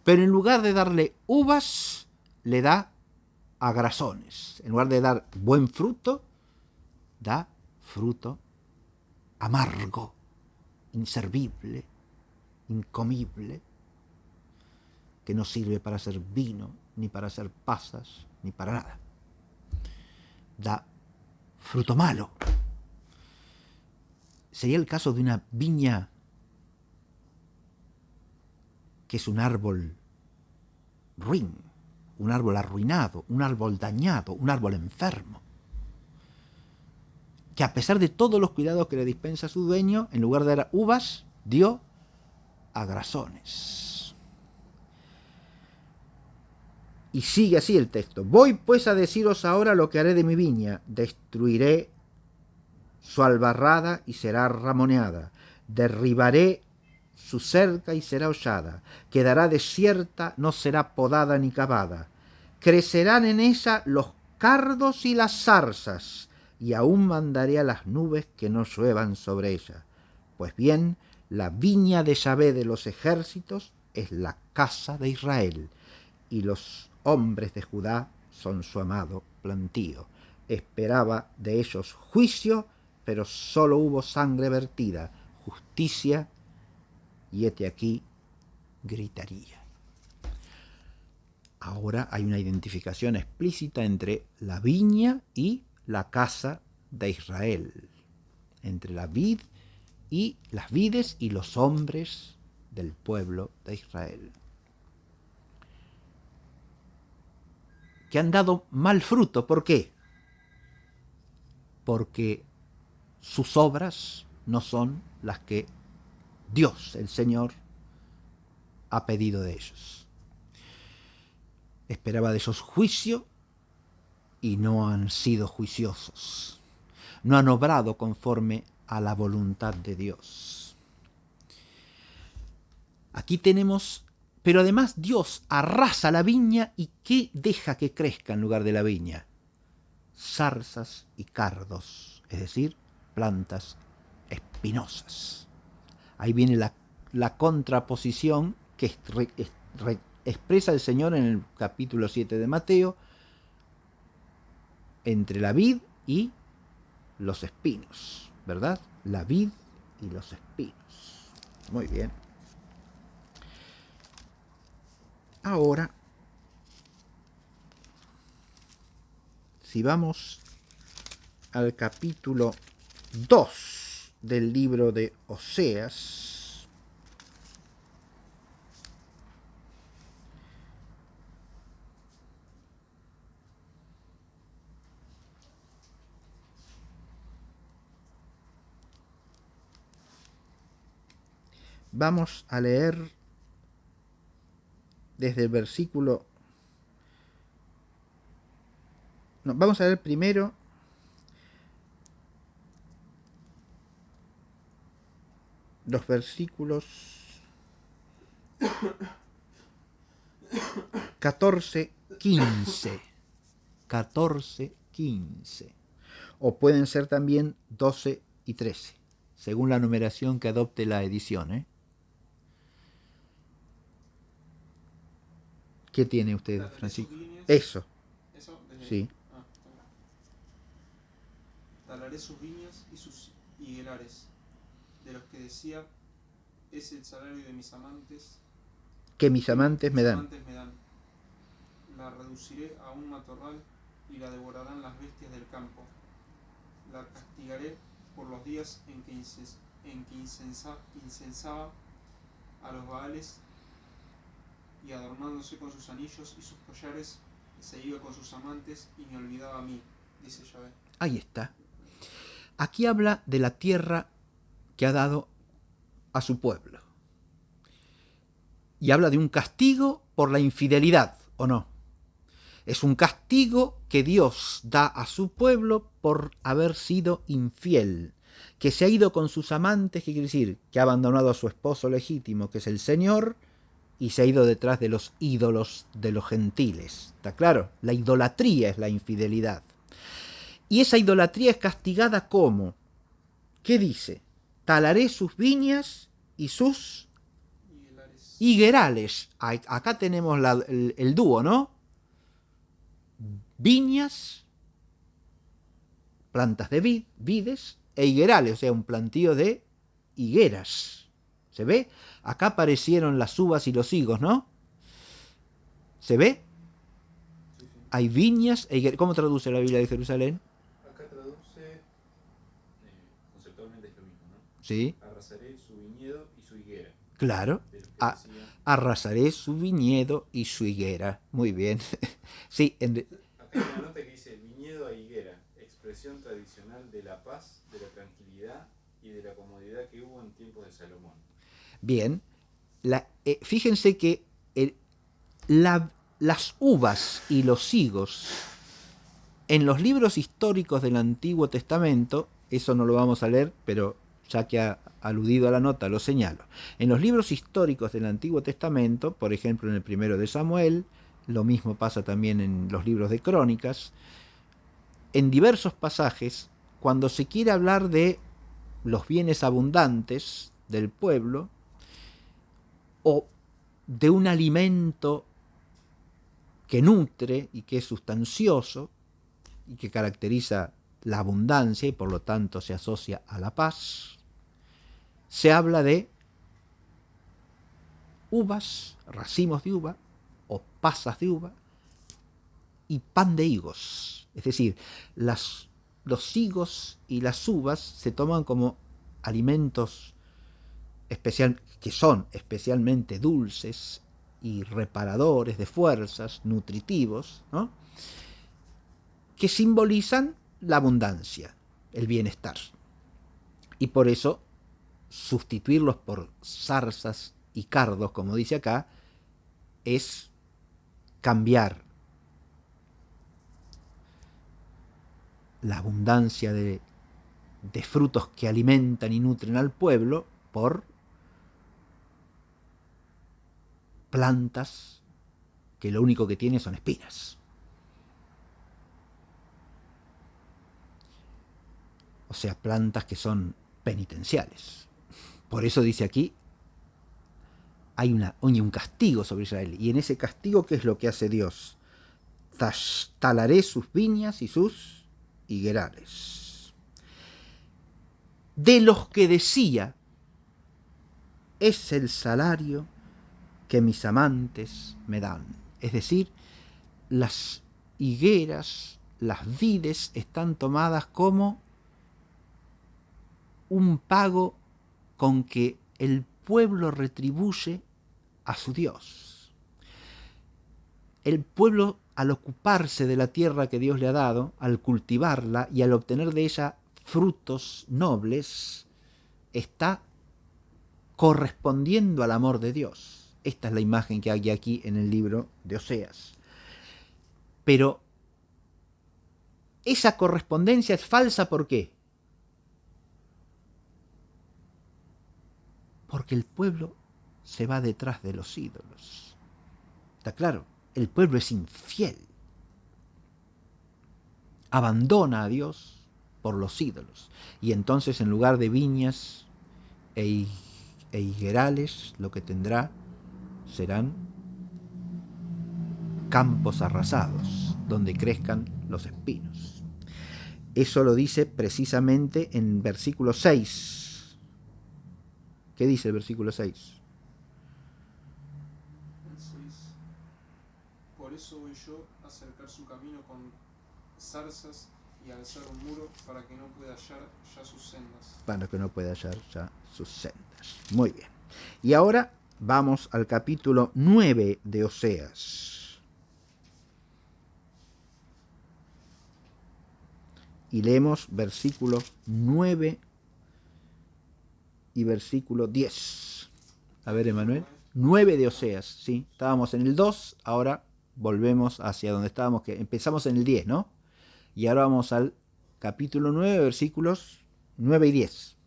Pero en lugar de darle uvas, le da agrazones. En lugar de dar buen fruto, da fruto amargo, inservible, incomible, que no sirve para hacer vino, ni para hacer pasas, ni para nada. Da fruto malo. Sería el caso de una viña que es un árbol ruin, un árbol arruinado, un árbol dañado, un árbol enfermo, que a pesar de todos los cuidados que le dispensa su dueño, en lugar de dar uvas, dio agrazones. Y sigue así el texto: voy pues a deciros ahora lo que haré de mi viña. Destruiré su albarrada y será ramoneada. Derribaré su cerca y será hollada. Quedará desierta, no será podada ni cavada. Crecerán en ella los cardos y las zarzas, y aún mandaré a las nubes que no lluevan sobre ella. Pues bien, la viña de Yahvé de los ejércitos es la casa de Israel, y los hombres de Judá son su amado plantío. Esperaba de ellos juicio, pero solo hubo sangre vertida, justicia, y hete aquí gritaría. Ahora hay una identificación explícita entre la viña y la casa de Israel, entre la vid y las vides y los hombres del pueblo de Israel, que han dado mal fruto. ¿Por qué? Porque sus obras no son las que Dios, el Señor, ha pedido de ellos. Esperaba de ellos juicio y no han sido juiciosos. No han obrado conforme a la voluntad de Dios. Aquí tenemos, pero además Dios arrasa la viña y ¿qué deja que crezca en lugar de la viña? Zarzas y cardos, es decir, plantas espinosas. Ahí viene la contraposición que expresa el Señor en el capítulo 7 de Mateo entre la vid y los espinos, ¿verdad? La vid y los espinos. Muy bien. Ahora, si vamos al capítulo 2 del libro de Oseas, Vamos a leer desde el versículo... No, vamos a leer primero los versículos 14, 15. 14, 15. O pueden ser también 12 y 13, según la numeración que adopte la edición, ¿eh? ¿Qué tiene usted, Talaré Francisco? sus viñas. Eso, ¿Eso? Desde sí. ahí. Ah, está bien. Talaré sus viñas y sus higuerares, de los que decía, es el salario de mis amantes, Que mis amantes me dan. amantes me dan. La reduciré a un matorral y la devorarán las bestias del campo. La castigaré por los días en que incensaba a los Baales, y adornándose con sus anillos y sus collares, se iba con sus amantes y me olvidaba a mí, dice Yahvé. Ahí está. Aquí habla de la tierra que ha dado a su pueblo. Y habla de un castigo por la infidelidad, ¿o no? Es un castigo que Dios da a su pueblo por haber sido infiel, que se ha ido con sus amantes, que quiere decir que ha abandonado a su esposo legítimo, que es el Señor, y se ha ido detrás de los ídolos de los gentiles. ¿Está claro? La idolatría es la infidelidad. Y esa idolatría es castigada ¿cómo? ¿Qué dice? Talaré sus viñas y sus higuerales. Acá tenemos el dúo, ¿no? Viñas, plantas de vides, e higuerales, o sea, un plantío de higueras. ¿Se ve? Acá aparecieron las uvas y los higos, ¿no? ¿Se ve? Sí, sí. Hay viñas e higueras. ¿Cómo traduce la Biblia de Jerusalén? Acá traduce conceptualmente es lo mismo, ¿no? Sí, Arrasaré su viñedo y su higuera. claro. De los que decía, Arrasaré su viñedo y su higuera. Muy bien. Sí, acá hay una nota que dice viñedo a higuera, expresión tradicional de la paz, de la tranquilidad y de la comodidad que hubo en tiempos de Salomón. bien. Fíjense que las uvas y los higos en los libros históricos del Antiguo Testamento, eso no lo vamos a leer, pero ya que ha aludido a la nota, lo señalo. En los libros históricos del Antiguo Testamento, por ejemplo en el primero de Samuel, lo mismo pasa también en los libros de Crónicas, en diversos pasajes, cuando se quiere hablar de los bienes abundantes del pueblo, o de un alimento que nutre y que es sustancioso, y que caracteriza la abundancia y por lo tanto se asocia a la paz, se habla de uvas, racimos de uva o pasas de uva y pan de higos. Es decir, los higos y las uvas se toman como alimentos que son especialmente dulces y reparadores de fuerzas, nutritivos, ¿no? Que simbolizan la abundancia, el bienestar. Y por eso sustituirlos por zarzas y cardos, como dice acá, es cambiar la abundancia de frutos que alimentan y nutren al pueblo por plantas que lo único que tienen son espinas. O sea, plantas que son penitenciales. Por eso dice aquí, hay un castigo sobre Israel. Y en ese castigo, ¿qué es lo que hace Dios? Talaré sus viñas y sus higuerales. De los que decía, es el salario que mis amantes me dan. Es decir, las higueras, las vides están tomadas como un pago con que el pueblo retribuye a su Dios. El pueblo, al ocuparse de la tierra que Dios le ha dado, al cultivarla y al obtener de ella frutos nobles, está correspondiendo al amor de Dios. Esta es la imagen que hay aquí en el libro de Oseas. Pero esa correspondencia es falsa, ¿por qué? Porque el pueblo se va detrás de los ídolos. ¿Está claro? El pueblo es infiel. Abandona a Dios por los ídolos. Y entonces, en lugar de viñas e higuerales, lo que tendrá serán campos arrasados, donde crezcan los espinos. Eso lo dice precisamente en versículo 6. ¿Qué dice el versículo 6? El 6. Por eso voy yo a cercar su camino con zarzas y a alzar un muro para que no pueda hallar ya sus sendas. Para que no pueda hallar ya sus sendas. Muy bien. Y ahora vamos al capítulo 9 de Oseas. Y leemos versículos 9 y versículo 10. A ver, Emanuel. 9 de Oseas, ¿sí? Estábamos en el 2, ahora volvemos hacia donde estábamos, que empezamos en el 10, ¿no? Y ahora vamos al capítulo 9, versículos 9 y 10.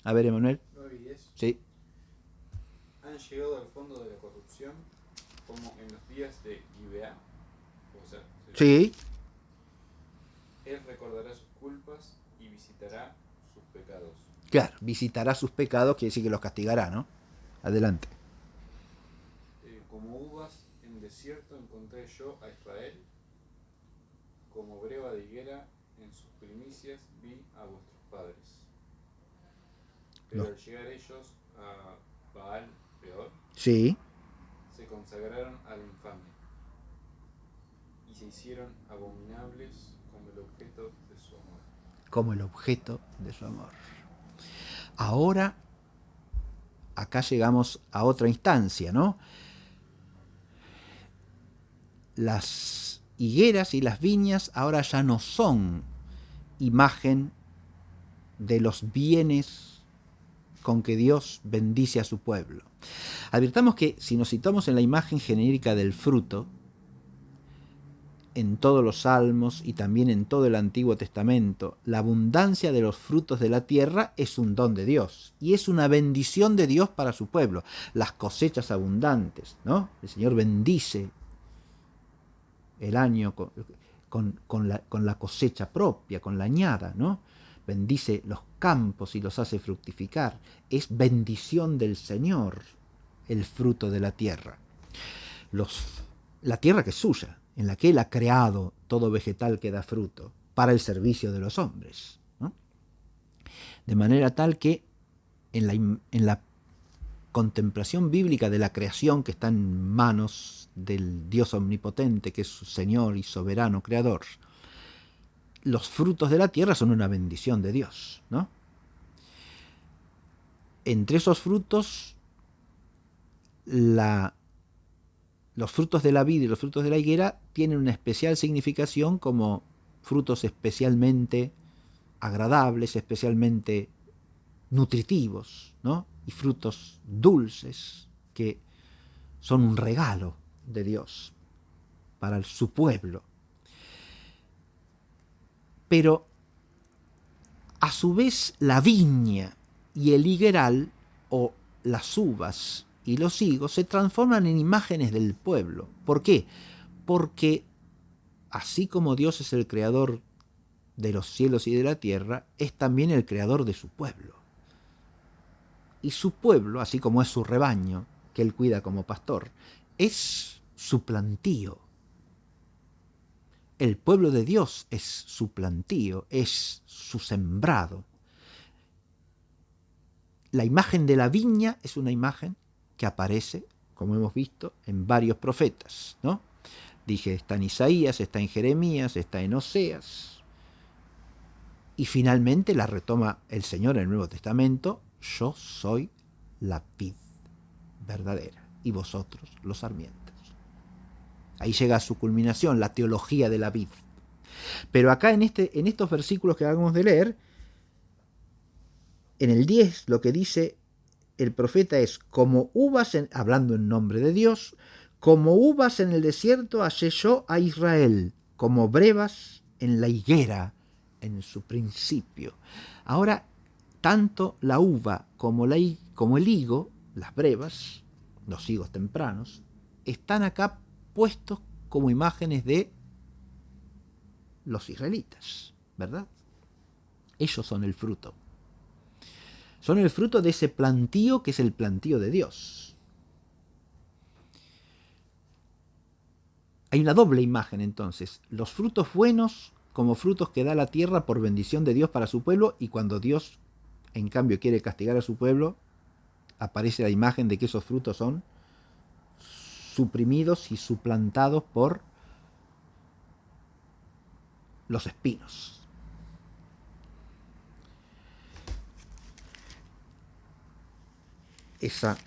A ver, Emanuel. 9 y 10. Sí. Han llegado al fondo de la corrupción, como en los días de Gibeá. O sea, Sí. Él recordará sus culpas y visitará sus pecados. Claro, visitará sus pecados, quiere decir que los castigará, ¿no? Adelante. Como uvas en desierto encontré yo a Israel, como breva de higuera en sus primicias vi a vuestros padres. Pero No. al llegar ellos a Baal peor, Sí. se consagraron a la infamia y se hicieron abominables como el objeto de su amor. Como el objeto de su amor. Ahora, acá llegamos a otra instancia, ¿no? Las higueras y las viñas ahora ya no son imagen de los bienes con que Dios bendice a su pueblo. Advirtamos que si nos situamos en la imagen genérica del fruto, en todos los salmos y también en todo el Antiguo Testamento, la abundancia de los frutos de la tierra es un don de Dios y es una bendición de Dios para su pueblo. Las cosechas abundantes, ¿no? El Señor bendice el año con la cosecha propia, con la añada, ¿no? Bendice los campos y los hace fructificar. Es bendición del Señor el fruto de la tierra. La tierra que es suya, en la que Él ha creado todo vegetal que da fruto para el servicio de los hombres, ¿no? De manera tal que en la contemplación bíblica de la creación que está en manos del Dios omnipotente, que es su Señor y soberano creador, los frutos de la tierra son una bendición de Dios, ¿no? Entre esos frutos, los frutos de la vid y los frutos de la higuera tienen una especial significación como frutos especialmente agradables, especialmente nutritivos, ¿no? Y frutos dulces que son un regalo de Dios para su pueblo. Pero a su vez la viña y el higueral, o las uvas y los higos, se transforman en imágenes del pueblo. ¿Por qué? Porque así como Dios es el creador de los cielos y de la tierra, es también el creador de su pueblo. Y su pueblo, así como es su rebaño, que Él cuida como pastor, es su plantío. El pueblo de Dios es su plantío, es su sembrado. La imagen de la viña es una imagen que aparece, como hemos visto, en varios profetas, ¿no? Dije, está en Isaías, está en Jeremías, está en Oseas. Y finalmente la retoma el Señor en el Nuevo Testamento: yo soy la vid verdadera y vosotros los sarmientos. Ahí llega a su culminación la teología de la vid. Pero acá en estos versículos que acabamos de leer, en el 10 lo que dice el profeta es como uvas, hablando en nombre de Dios, como uvas en el desierto hallé yo a Israel, como brevas en la higuera en su principio. Ahora, tanto la uva como el higo, las brevas, los higos tempranos, están acá puestos como imágenes de los israelitas, ¿verdad? Ellos son el fruto. Son el fruto de ese plantío que es el plantío de Dios. Hay una doble imagen entonces, los frutos buenos como frutos que da la tierra por bendición de Dios para su pueblo, y cuando Dios en cambio quiere castigar a su pueblo, aparece la imagen de que esos frutos son suprimidos y suplantados por los espinos. Esa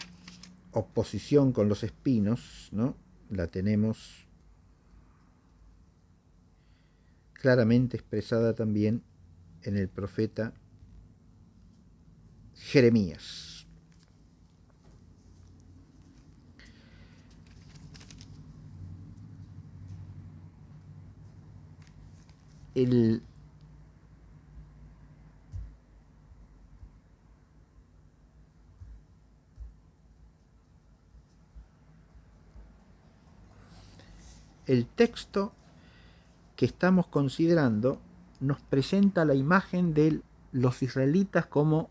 oposición con los espinos, ¿no?, la tenemos claramente expresada también en el profeta Jeremías. El texto que estamos considerando nos presenta la imagen de los israelitas como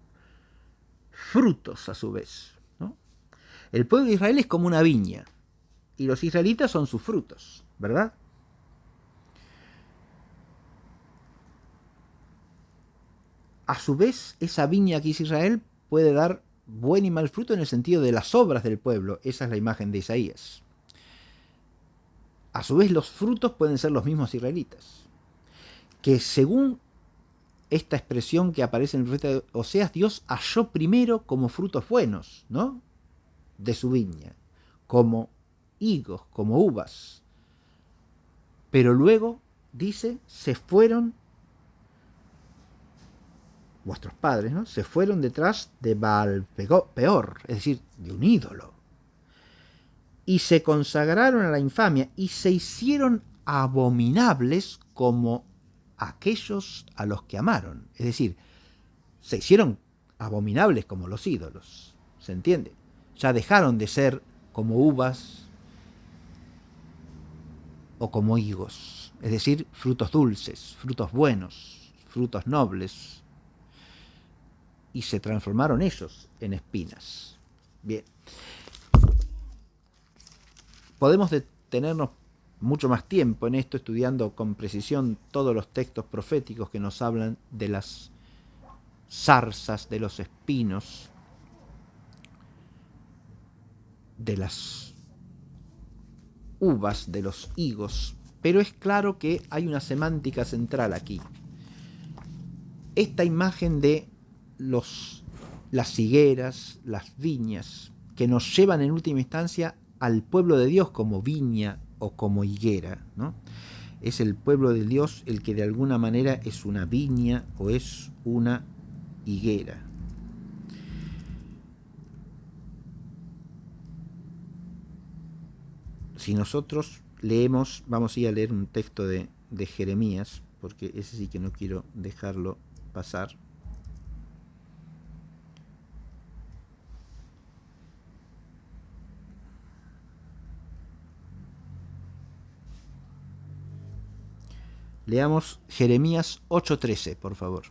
frutos a su vez, ¿no? El pueblo de Israel es como una viña y los israelitas son sus frutos, ¿verdad? A su vez, esa viña que es Israel puede dar buen y mal fruto en el sentido de las obras del pueblo. Esa es la imagen de Isaías. A su vez, los frutos pueden ser los mismos israelitas, que según esta expresión que aparece en el profeta Oseas, Dios halló primero como frutos buenos, ¿no?, de su viña, como higos, como uvas. Pero luego, dice, se fueron, vuestros padres, ¿no?, se fueron detrás de Baal Peor, es decir, de un ídolo, y se consagraron a la infamia y se hicieron abominables como aquellos a los que amaron. Es decir, se hicieron abominables como los ídolos. ¿Se entiende? Ya dejaron de ser como uvas o como higos. Es decir, frutos dulces, frutos buenos, frutos nobles. Y se transformaron ellos en espinas. Bien. Podemos detenernos mucho más tiempo en esto, estudiando con precisión todos los textos proféticos que nos hablan de las zarzas, de los espinos, de las uvas, de los higos, pero es claro que hay una semántica central aquí. Esta imagen de las higueras, las viñas, que nos llevan en última instancia al pueblo de Dios como viña o como higuera, ¿no? Es el pueblo de Dios el que de alguna manera es una viña o es una higuera. Si nosotros leemos, vamos a ir a leer un texto de Jeremías, porque ese sí que no quiero dejarlo pasar. Leamos Jeremías 8:13, por favor.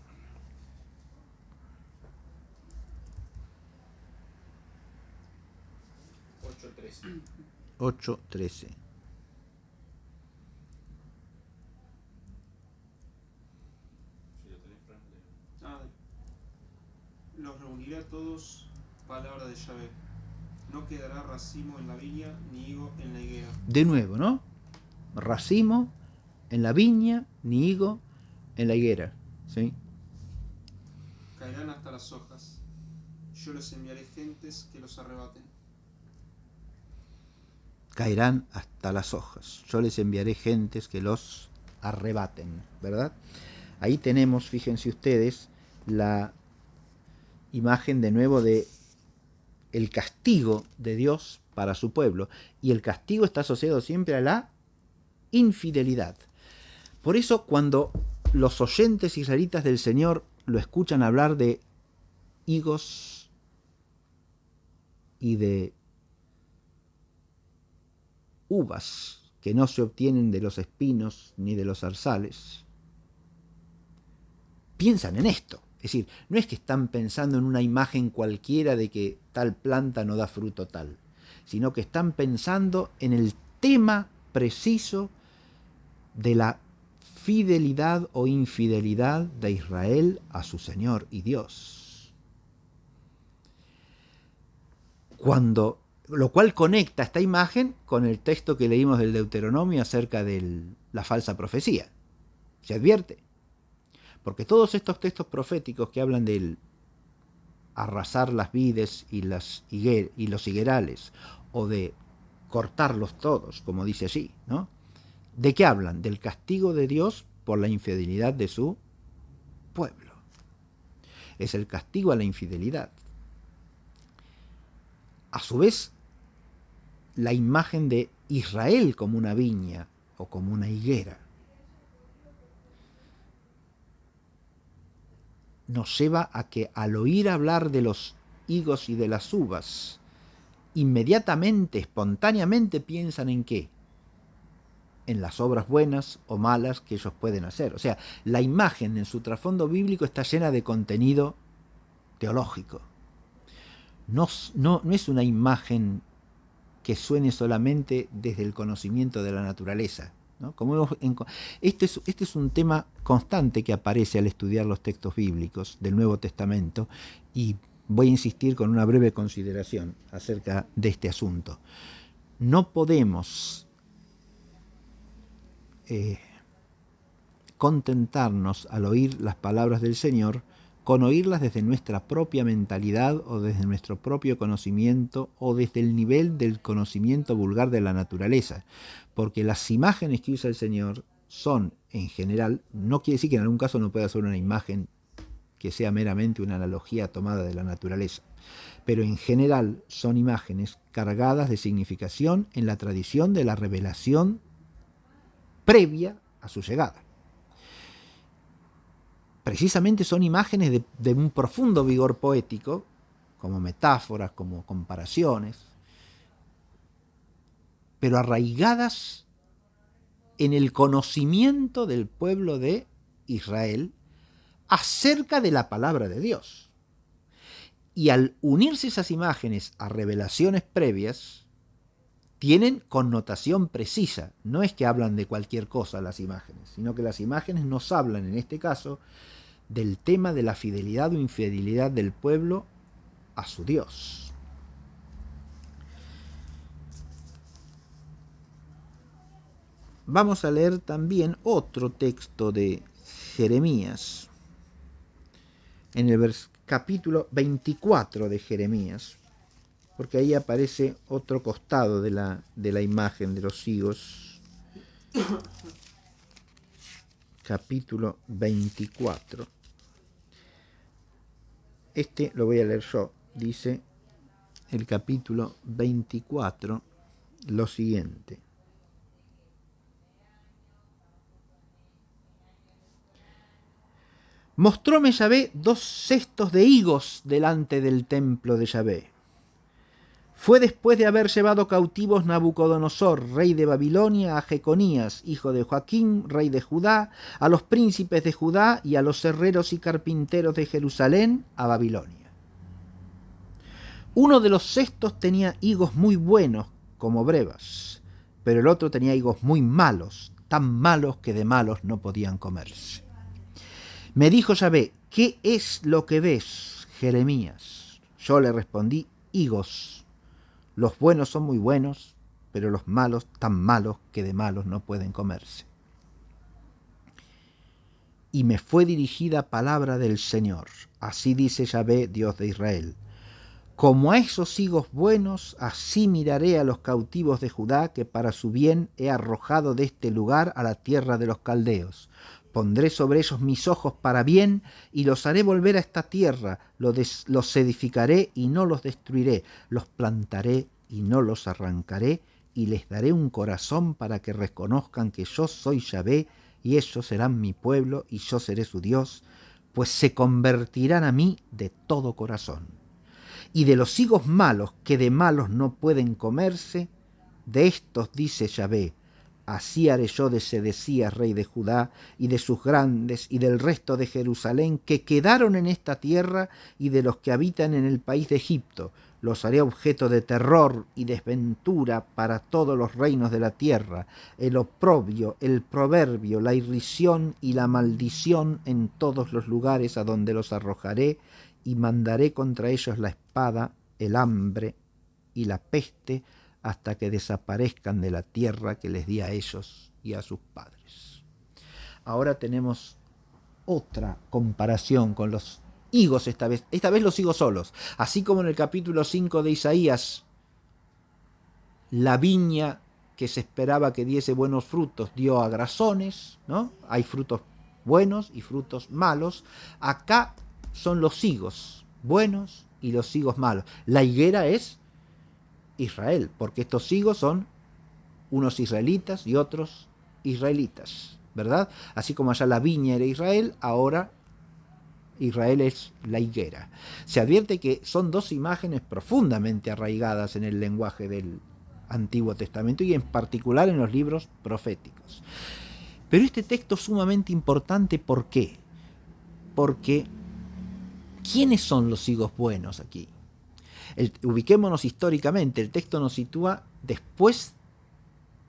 8:13. Los reuniré a todos, palabra de Yahvé. No quedará racimo en la viña, ni higo en la higuera. De nuevo, ¿no? Racimo en la viña, ni higo en la higuera. ¿Sí? Caerán hasta las hojas. Yo les enviaré gentes que los arrebaten. Caerán hasta las hojas. Yo les enviaré gentes que los arrebaten, ¿verdad? Ahí tenemos, fíjense ustedes, la imagen de nuevo de el castigo de Dios para su pueblo. Y el castigo está asociado siempre a la infidelidad. Por eso cuando los oyentes israelitas del Señor lo escuchan hablar de higos y de uvas que no se obtienen de los espinos ni de los zarzales, piensan en esto. Es decir, no es que están pensando en una imagen cualquiera de que tal planta no da fruto tal, sino que están pensando en el tema preciso de la fidelidad o infidelidad de Israel a su Señor y Dios. Lo cual conecta esta imagen con el texto que leímos del Deuteronomio acerca de la falsa profecía. ¿Se advierte? Porque todos estos textos proféticos que hablan del arrasar las vides y los higuerales, o de cortarlos todos, como dice allí, ¿no? ¿De qué hablan? Del castigo de Dios por la infidelidad de su pueblo. Es el castigo a la infidelidad. A su vez, la imagen de Israel como una viña o como una higuera nos lleva a que al oír hablar de los higos y de las uvas, inmediatamente, espontáneamente piensan en ¿qué? En las obras buenas o malas que ellos pueden hacer. O sea, la imagen en su trasfondo bíblico está llena de contenido teológico. No es una imagen que suene solamente desde el conocimiento de la naturaleza, ¿no? Este es un tema constante que aparece al estudiar los textos bíblicos del Nuevo Testamento, y voy a insistir con una breve consideración acerca de este asunto. No podemos contentarnos al oír las palabras del Señor con oírlas desde nuestra propia mentalidad o desde nuestro propio conocimiento o desde el nivel del conocimiento vulgar de la naturaleza, porque las imágenes que usa el Señor son, en general, no quiere decir que en algún caso no pueda ser una imagen que sea meramente una analogía tomada de la naturaleza, pero en general son imágenes cargadas de significación en la tradición de la revelación previa a su llegada. Precisamente son imágenes de un profundo vigor poético, como metáforas, como comparaciones, pero arraigadas en el conocimiento del pueblo de Israel acerca de la palabra de Dios. Y al unirse esas imágenes a revelaciones previas, tienen connotación precisa. No es que hablan de cualquier cosa las imágenes, sino que las imágenes nos hablan, en este caso, del tema de la fidelidad o infidelidad del pueblo a su Dios. Vamos a leer también otro texto de Jeremías, en el capítulo 24 de Jeremías, porque ahí aparece otro costado de la imagen de los higos. Capítulo 24. Este lo voy a leer yo. Dice el capítulo 24 lo siguiente. Mostróme Yahvé 2 cestos de higos delante del templo de Yahvé. Fue después de haber llevado cautivos Nabucodonosor, rey de Babilonia, a Jeconías, hijo de Joaquín, rey de Judá, a los príncipes de Judá y a los herreros y carpinteros de Jerusalén, a Babilonia. Uno de los cestos tenía higos muy buenos, como brevas, pero el otro tenía higos muy malos, tan malos que de malos no podían comerse. Me dijo Yahvé, ¿qué es lo que ves, Jeremías? Yo le respondí, higos. Los buenos son muy buenos, pero los malos tan malos que de malos no pueden comerse. Y me fue dirigida palabra del Señor. Así dice Yahvé, Dios de Israel. Como a esos higos buenos, así miraré a los cautivos de Judá, que para su bien he arrojado de este lugar a la tierra de los caldeos, Pondré sobre ellos mis ojos para bien y los haré volver a esta tierra. Los edificaré y no los destruiré. Los plantaré y no los arrancaré. Y les daré un corazón para que reconozcan que yo soy Yahvé, y ellos serán mi pueblo y yo seré su Dios, pues se convertirán a mí de todo corazón. Y de los higos malos, que de malos no pueden comerse, de estos dice Yahvé: así haré yo de Sedecías, rey de Judá, y de sus grandes, y del resto de Jerusalén, que quedaron en esta tierra, y de los que habitan en el país de Egipto. Los haré objeto de terror y desventura para todos los reinos de la tierra, el oprobio, el proverbio, la irrisión y la maldición en todos los lugares a donde los arrojaré, y mandaré contra ellos la espada, el hambre y la peste, hasta que desaparezcan de la tierra que les di a ellos y a sus padres. Ahora tenemos otra comparación con los higos esta vez los higos solos. Así como en el capítulo 5 de Isaías, la viña que se esperaba que diese buenos frutos dio agrazones, ¿no? Hay frutos buenos y frutos malos. Acá son los higos buenos y los higos malos. La higuera es Israel, porque estos higos son unos israelitas y otros israelitas, ¿verdad? Así como allá la viña era Israel, ahora Israel es la higuera. Se advierte que son dos imágenes profundamente arraigadas en el lenguaje del Antiguo Testamento y en particular en los libros proféticos. Pero este texto es sumamente importante, ¿por qué? Porque ¿quiénes son los higos buenos aquí? Ubiquémonos históricamente, el texto nos sitúa después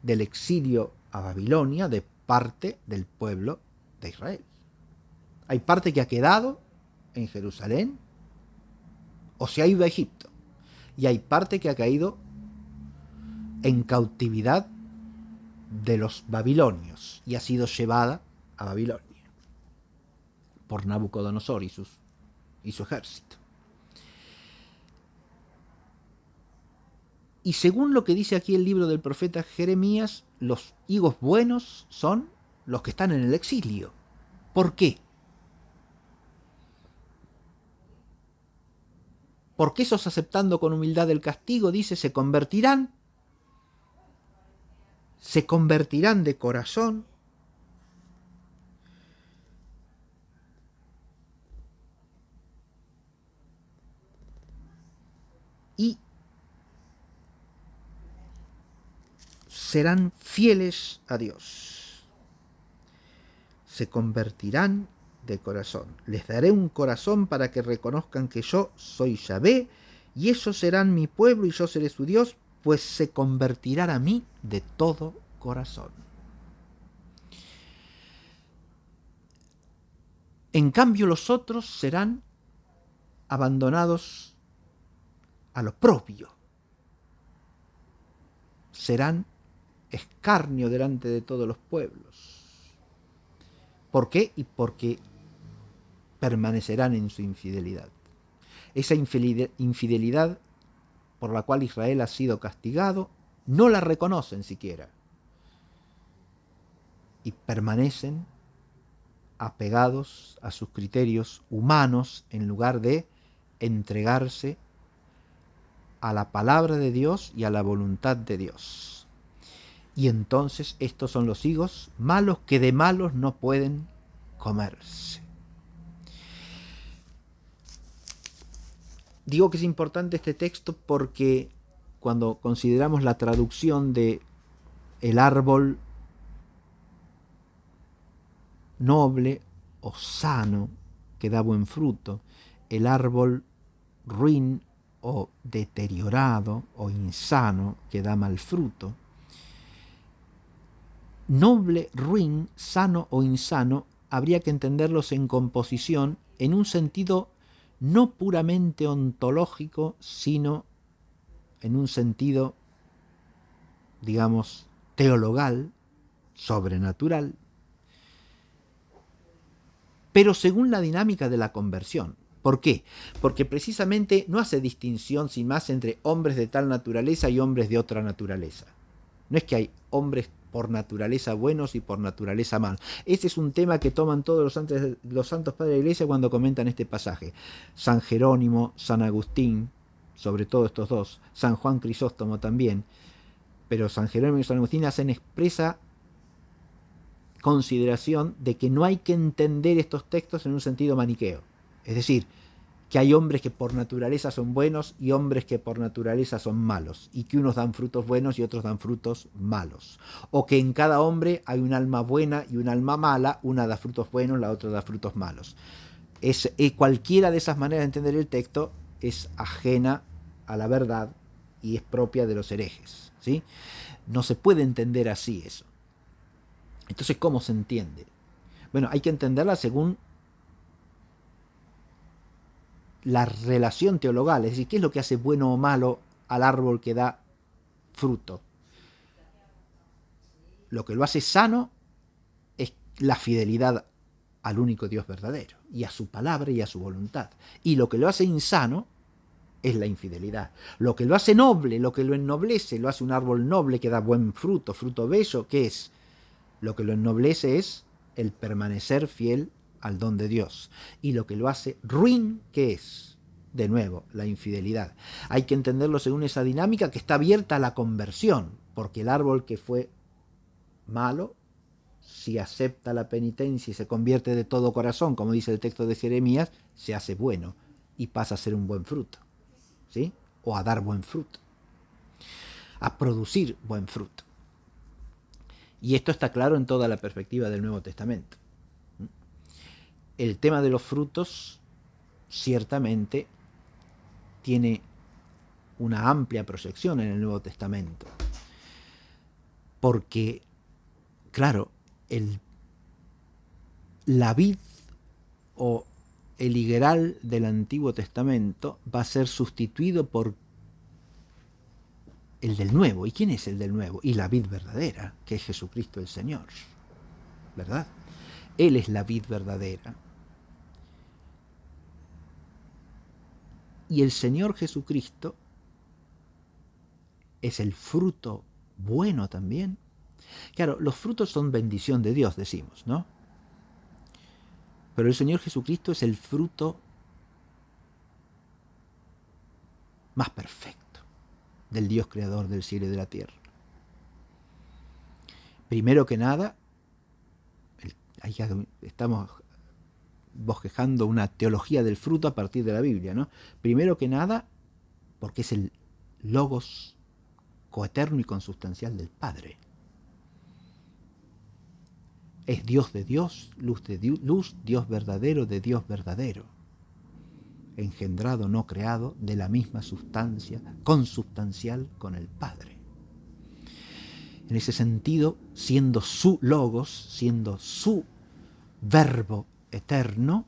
del exilio a Babilonia de parte del pueblo de Israel. Hay parte que ha quedado en Jerusalén o se ha ido a Egipto, y hay parte que ha caído en cautividad de los babilonios y ha sido llevada a Babilonia por Nabucodonosor y su ejército. Y según lo que dice aquí el libro del profeta Jeremías, los higos buenos son los que están en el exilio. ¿Por qué? Porque esos, aceptando con humildad el castigo, dice, se convertirán de corazón y serán fieles a Dios. Se convertirán de corazón. Les daré un corazón para que reconozcan que yo soy Yahvé, y ellos serán mi pueblo y yo seré su Dios, pues se convertirán a mí de todo corazón. En cambio, los otros serán abandonados a lo propio. Serán escarnio delante de todos los pueblos. ¿Por qué? Y porque permanecerán en su infidelidad. Esa infidelidad por la cual Israel ha sido castigado, no la reconocen siquiera. Y permanecen apegados a sus criterios humanos en lugar de entregarse a la palabra de Dios y a la voluntad de Dios. Y entonces estos son los higos malos que de malos no pueden comerse. Digo que es importante este texto porque cuando consideramos la traducción de el árbol noble o sano que da buen fruto, el árbol ruin o deteriorado o insano que da mal fruto, noble, ruin, sano o insano, habría que entenderlos en composición en un sentido no puramente ontológico, sino en un sentido, digamos, teologal, sobrenatural, pero según la dinámica de la conversión. ¿Por qué? Porque precisamente no hace distinción sin más entre hombres de tal naturaleza y hombres de otra naturaleza. No es que hay hombres por naturaleza buenos y por naturaleza malos. Este es un tema que toman todos los santos padres de la Iglesia cuando comentan este pasaje. San Jerónimo, San Agustín, sobre todo estos dos, San Juan Crisóstomo también, pero San Jerónimo y San Agustín hacen expresa consideración de que no hay que entender estos textos en un sentido maniqueo. Es decir, que hay hombres que por naturaleza son buenos y hombres que por naturaleza son malos, y que unos dan frutos buenos y otros dan frutos malos. O que en cada hombre hay un alma buena y un alma mala, una da frutos buenos, la otra da frutos malos. Cualquiera de esas maneras de entender el texto es ajena a la verdad y es propia de los herejes, ¿sí? No se puede entender así eso. Entonces, ¿cómo se entiende? Bueno, hay que entenderla según la relación teologal, es decir, ¿qué es lo que hace bueno o malo al árbol que da fruto? Lo que lo hace sano es la fidelidad al único Dios verdadero, y a su palabra y a su voluntad. Y lo que lo hace insano es la infidelidad. Lo que lo hace noble, lo que lo ennoblece, lo hace un árbol noble que da buen fruto, fruto bello, ¿qué es? Lo que lo ennoblece es el permanecer fiel al don de Dios. Y lo que lo hace ruin, ¿qué es? De nuevo, la infidelidad. Hay que entenderlo según esa dinámica que está abierta a la conversión, porque el árbol que fue malo, si acepta la penitencia y se convierte de todo corazón, como dice el texto de Jeremías, se hace bueno y pasa a ser un buen fruto, ¿sí? O a dar buen fruto, a producir buen fruto. Y esto está claro en toda la perspectiva del Nuevo Testamento. El tema de los frutos ciertamente tiene una amplia proyección en el Nuevo Testamento, porque, claro, la vid o el higueral del Antiguo Testamento va a ser sustituido por el del Nuevo. ¿Y quién es el del Nuevo? Y la vid verdadera, que es Jesucristo el Señor, ¿verdad? Él es la vid verdadera. Y el Señor Jesucristo es el fruto bueno también. Claro, los frutos son bendición de Dios, decimos, ¿no? Pero el Señor Jesucristo es el fruto más perfecto del Dios creador del cielo y de la tierra. Primero que nada, ahí estamos bosquejando una teología del fruto a partir de la Biblia, ¿no? Primero que nada, porque es el logos coeterno y consubstancial del Padre. Es Dios de Dios, luz de luz, Dios verdadero de Dios verdadero. Engendrado, no creado, de la misma sustancia, consubstancial con el Padre. En ese sentido, siendo su logos, siendo su verbo eterno,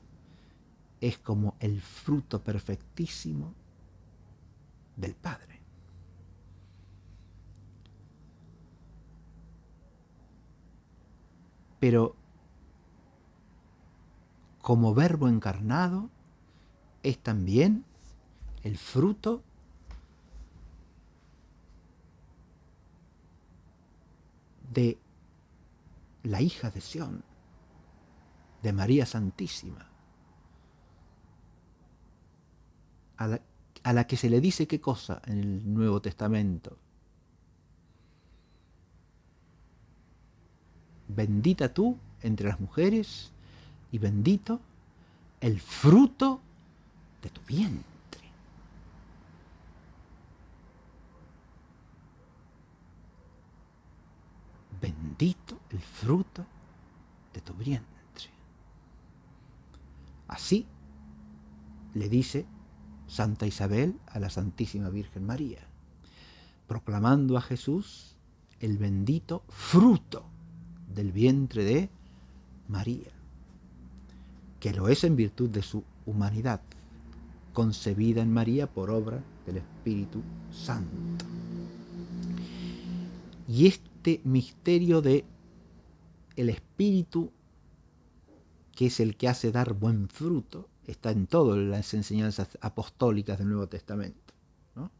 es como el fruto perfectísimo del Padre. Pero como verbo encarnado es también el fruto de la hija de Sión, de María Santísima, a la que se le dice qué cosa en el Nuevo Testamento. Bendita tú entre las mujeres y bendito el fruto de tu vientre. Bendito el fruto de tu vientre. Así le dice Santa Isabel a la Santísima Virgen María, proclamando a Jesús el bendito fruto del vientre de María, que lo es en virtud de su humanidad, concebida en María por obra del Espíritu Santo. Y este misterio de el Espíritu, que es el que hace dar buen fruto, está en todas las enseñanzas apostólicas del Nuevo Testamento, ¿no?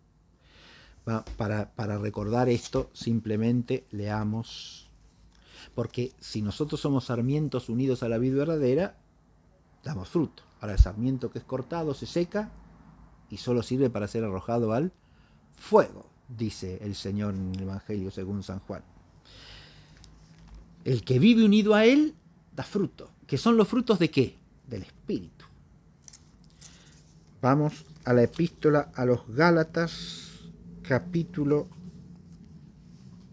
Para recordar esto, simplemente leamos Porque si nosotros somos sarmientos unidos a la vid verdadera, damos fruto. Ahora el sarmiento que es cortado se seca y solo sirve para ser arrojado al fuego, dice el Señor en el Evangelio según San Juan. El que vive unido a Él da fruto. ¿Que son los frutos de qué? Del Espíritu. Vamos a la epístola a los Gálatas, capítulo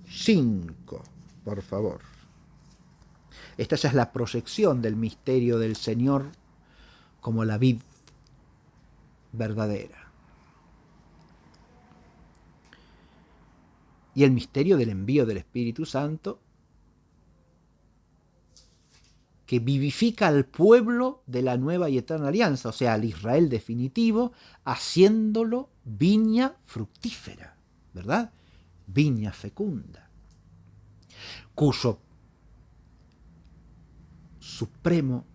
5, por favor. Esta ya es la proyección del misterio del Señor como la vid verdadera. Y el misterio del envío del Espíritu Santo, que vivifica al pueblo de la nueva y eterna alianza, o sea, al Israel definitivo, haciéndolo viña fructífera, ¿verdad? Viña fecunda, cuyo supremo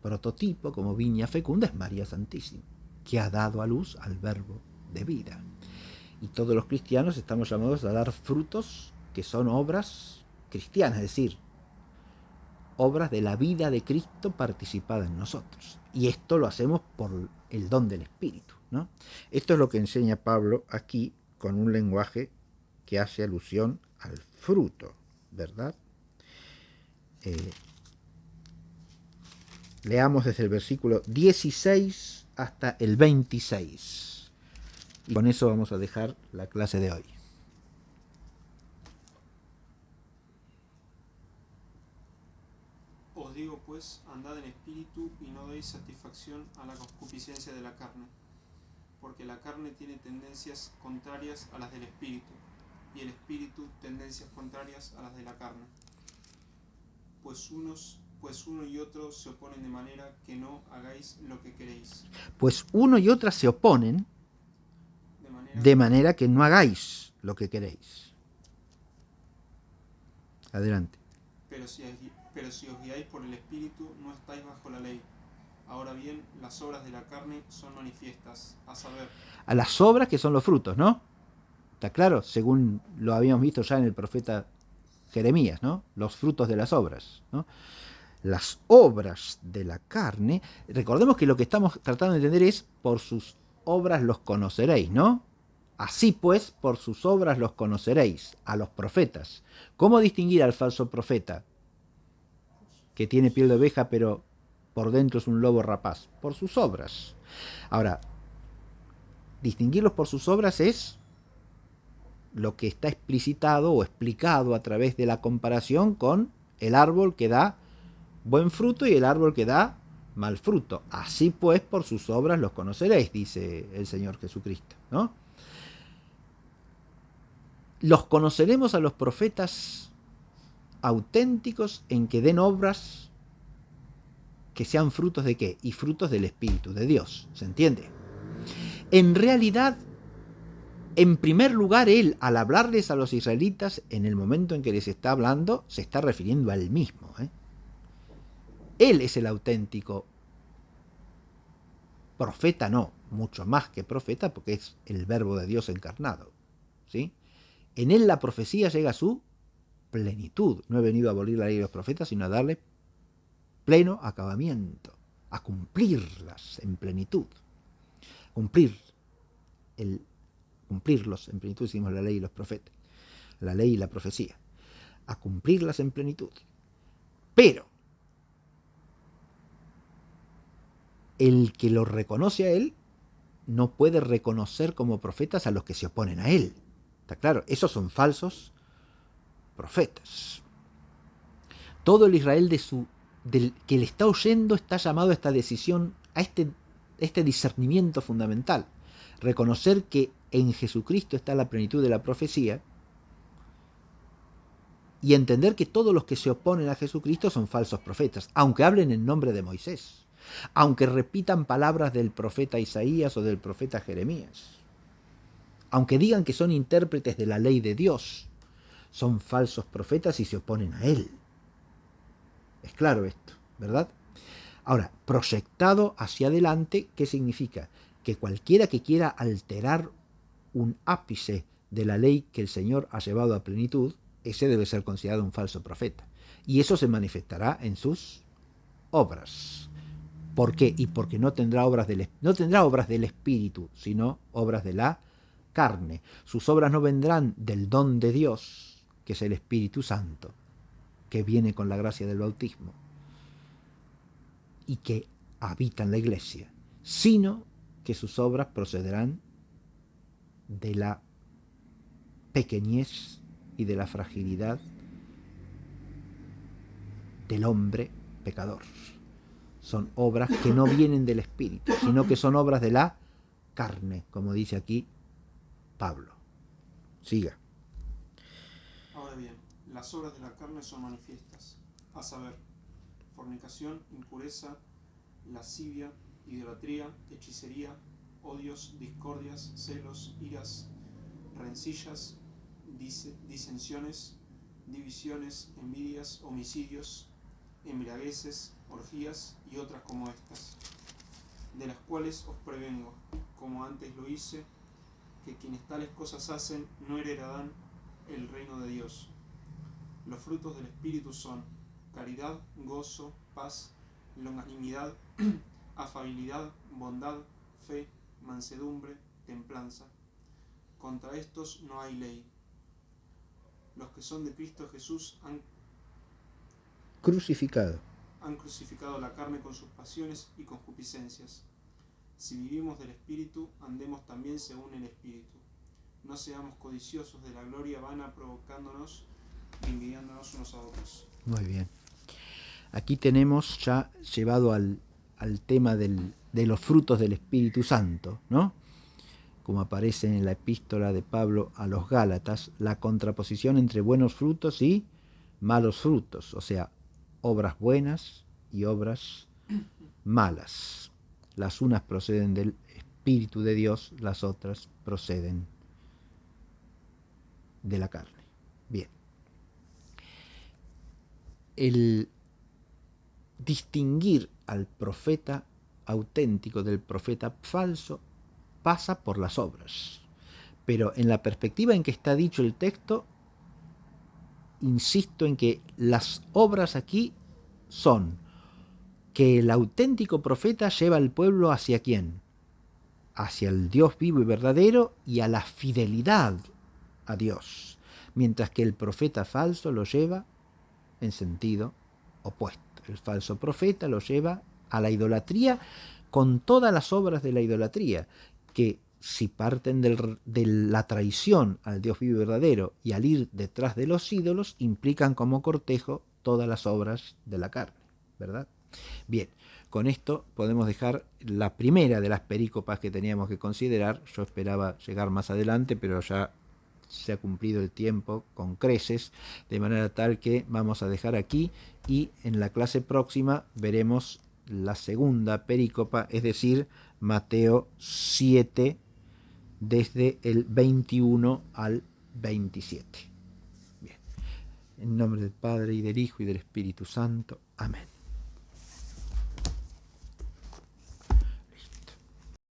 prototipo como viña fecunda es María Santísima, que ha dado a luz al verbo de vida. Y todos los cristianos estamos llamados a dar frutos que son obras cristianas, es decir, obras de la vida de Cristo participada en nosotros. Y esto lo hacemos por el don del Espíritu, ¿no? Esto es lo que enseña Pablo aquí con un lenguaje que hace alusión al fruto, ¿verdad? Leamos desde el versículo 16 hasta el 26. Y con eso vamos a dejar la clase de hoy. Os digo pues, andad en espíritu y no deis satisfacción a la concupiscencia de la carne, porque la carne tiene tendencias contrarias a las del espíritu, y el espíritu tendencias contrarias a las de la carne. Pues uno y otro se oponen de manera que no hagáis lo que queréis. Pues uno y otra se oponen de manera que no hagáis lo que queréis. Adelante. Pero si os guiáis por el Espíritu, no estáis bajo la ley. Ahora bien, las obras de la carne son manifiestas, a saber... A las obras que son los frutos, ¿no? ¿Está claro? Según lo habíamos visto ya en el profeta Jeremías, ¿no? Los frutos de las obras, ¿no? Las obras de la carne, recordemos que lo que estamos tratando de entender es por sus obras los conoceréis, ¿no? Así pues, por sus obras los conoceréis, a los profetas. ¿Cómo distinguir al falso profeta que tiene piel de oveja pero por dentro es un lobo rapaz? Por sus obras. Ahora, distinguirlos por sus obras es lo que está explicitado o explicado a través de la comparación con el árbol que da buen fruto y el árbol que da mal fruto. Así pues, por sus obras los conoceréis, dice el Señor Jesucristo, ¿no? Los conoceremos a los profetas auténticos en que den obras que sean frutos de ¿qué? Y frutos del Espíritu de Dios, ¿se entiende? En realidad, en primer lugar, él, al hablarles a los israelitas, en el momento en que les está hablando, se está refiriendo a él mismo, ¿eh? Él es el auténtico profeta, no, mucho más que profeta, porque es el verbo de Dios encarnado, ¿sí? En él la profecía llega a su plenitud. No he venido a abolir la ley de los profetas, sino a darle pleno acabamiento, a cumplirlas en plenitud. Cumplirlos en plenitud, decimos la ley y los profetas, la ley y la profecía, a cumplirlas en plenitud. Pero el que lo reconoce a él no puede reconocer como profetas a los que se oponen a él. ¿Está claro? Esos son falsos profetas. Todo el Israel del que le está oyendo está llamado a esta decisión, a este discernimiento fundamental. Reconocer que en Jesucristo está la plenitud de la profecía y entender que todos los que se oponen a Jesucristo son falsos profetas, aunque hablen en nombre de Moisés, aunque repitan palabras del profeta Isaías o del profeta Jeremías, aunque digan que son intérpretes de la ley de Dios, son falsos profetas y se oponen a él. Es claro esto, ¿verdad? Ahora, proyectado hacia adelante, ¿qué significa? Que cualquiera que quiera alterar un ápice de la ley que el Señor ha llevado a plenitud, ese debe ser considerado un falso profeta. Y eso se manifestará en sus obras. ¿Por qué? Y porque no tendrá obras del Espíritu, sino obras de la carne. Sus obras no vendrán del don de Dios, que es el Espíritu Santo, que viene con la gracia del bautismo y que habita en la iglesia, sino que sus obras procederán de la pequeñez y de la fragilidad del hombre pecador. Son obras que no vienen del Espíritu, sino que son obras de la carne, como dice aquí Pablo. Siga. Ahora bien, las obras de la carne son manifiestas, a saber, fornicación, impureza, lascivia, idolatría, hechicería, odios, discordias, celos, iras, rencillas, disensiones, divisiones, envidias, homicidios, embriagueces, orgías y otras como estas, de las cuales os prevengo, como antes lo hice, que quienes tales cosas hacen no heredarán el reino de Dios. Los frutos del Espíritu son caridad, gozo, paz, longanimidad, afabilidad, bondad, fe, mansedumbre, templanza. Contra estos no hay ley. Los que son de Cristo Jesús han Crucificado. crucificado la carne con sus pasiones y concupiscencias. Si vivimos del Espíritu, andemos también según el Espíritu. No seamos codiciosos de la gloria vana, provocándonos y envidiándonos unos a otros. Muy bien. Aquí tenemos ya llevado al tema de los frutos del Espíritu Santo, ¿no? Como aparece en la epístola de Pablo a los Gálatas, la contraposición entre buenos frutos y malos frutos, o sea, obras buenas y obras malas. Las unas proceden del Espíritu de Dios, las otras proceden de la carne. Bien. El distinguir al profeta auténtico del profeta falso pasa por las obras. Pero en la perspectiva en que está dicho el texto, insisto en que las obras aquí son que el auténtico profeta lleva al pueblo ¿hacia quién? Hacia el Dios vivo y verdadero y a la fidelidad a Dios, mientras que el profeta falso lo lleva en sentido opuesto. El falso profeta lo lleva a la idolatría con todas las obras de la idolatría, que si parten de la traición al Dios vivo y verdadero y al ir detrás de los ídolos, implican como cortejo todas las obras de la carne, ¿verdad? Bien, con esto podemos dejar la primera de las perícopas que teníamos que considerar. Yo esperaba llegar más adelante, pero ya se ha cumplido el tiempo con creces, de manera tal que vamos a dejar aquí y en la clase próxima veremos la segunda perícopa, es decir, Mateo 7, desde el 21 al 27. Bien. En nombre del Padre, y del Hijo, y del Espíritu Santo. Amén.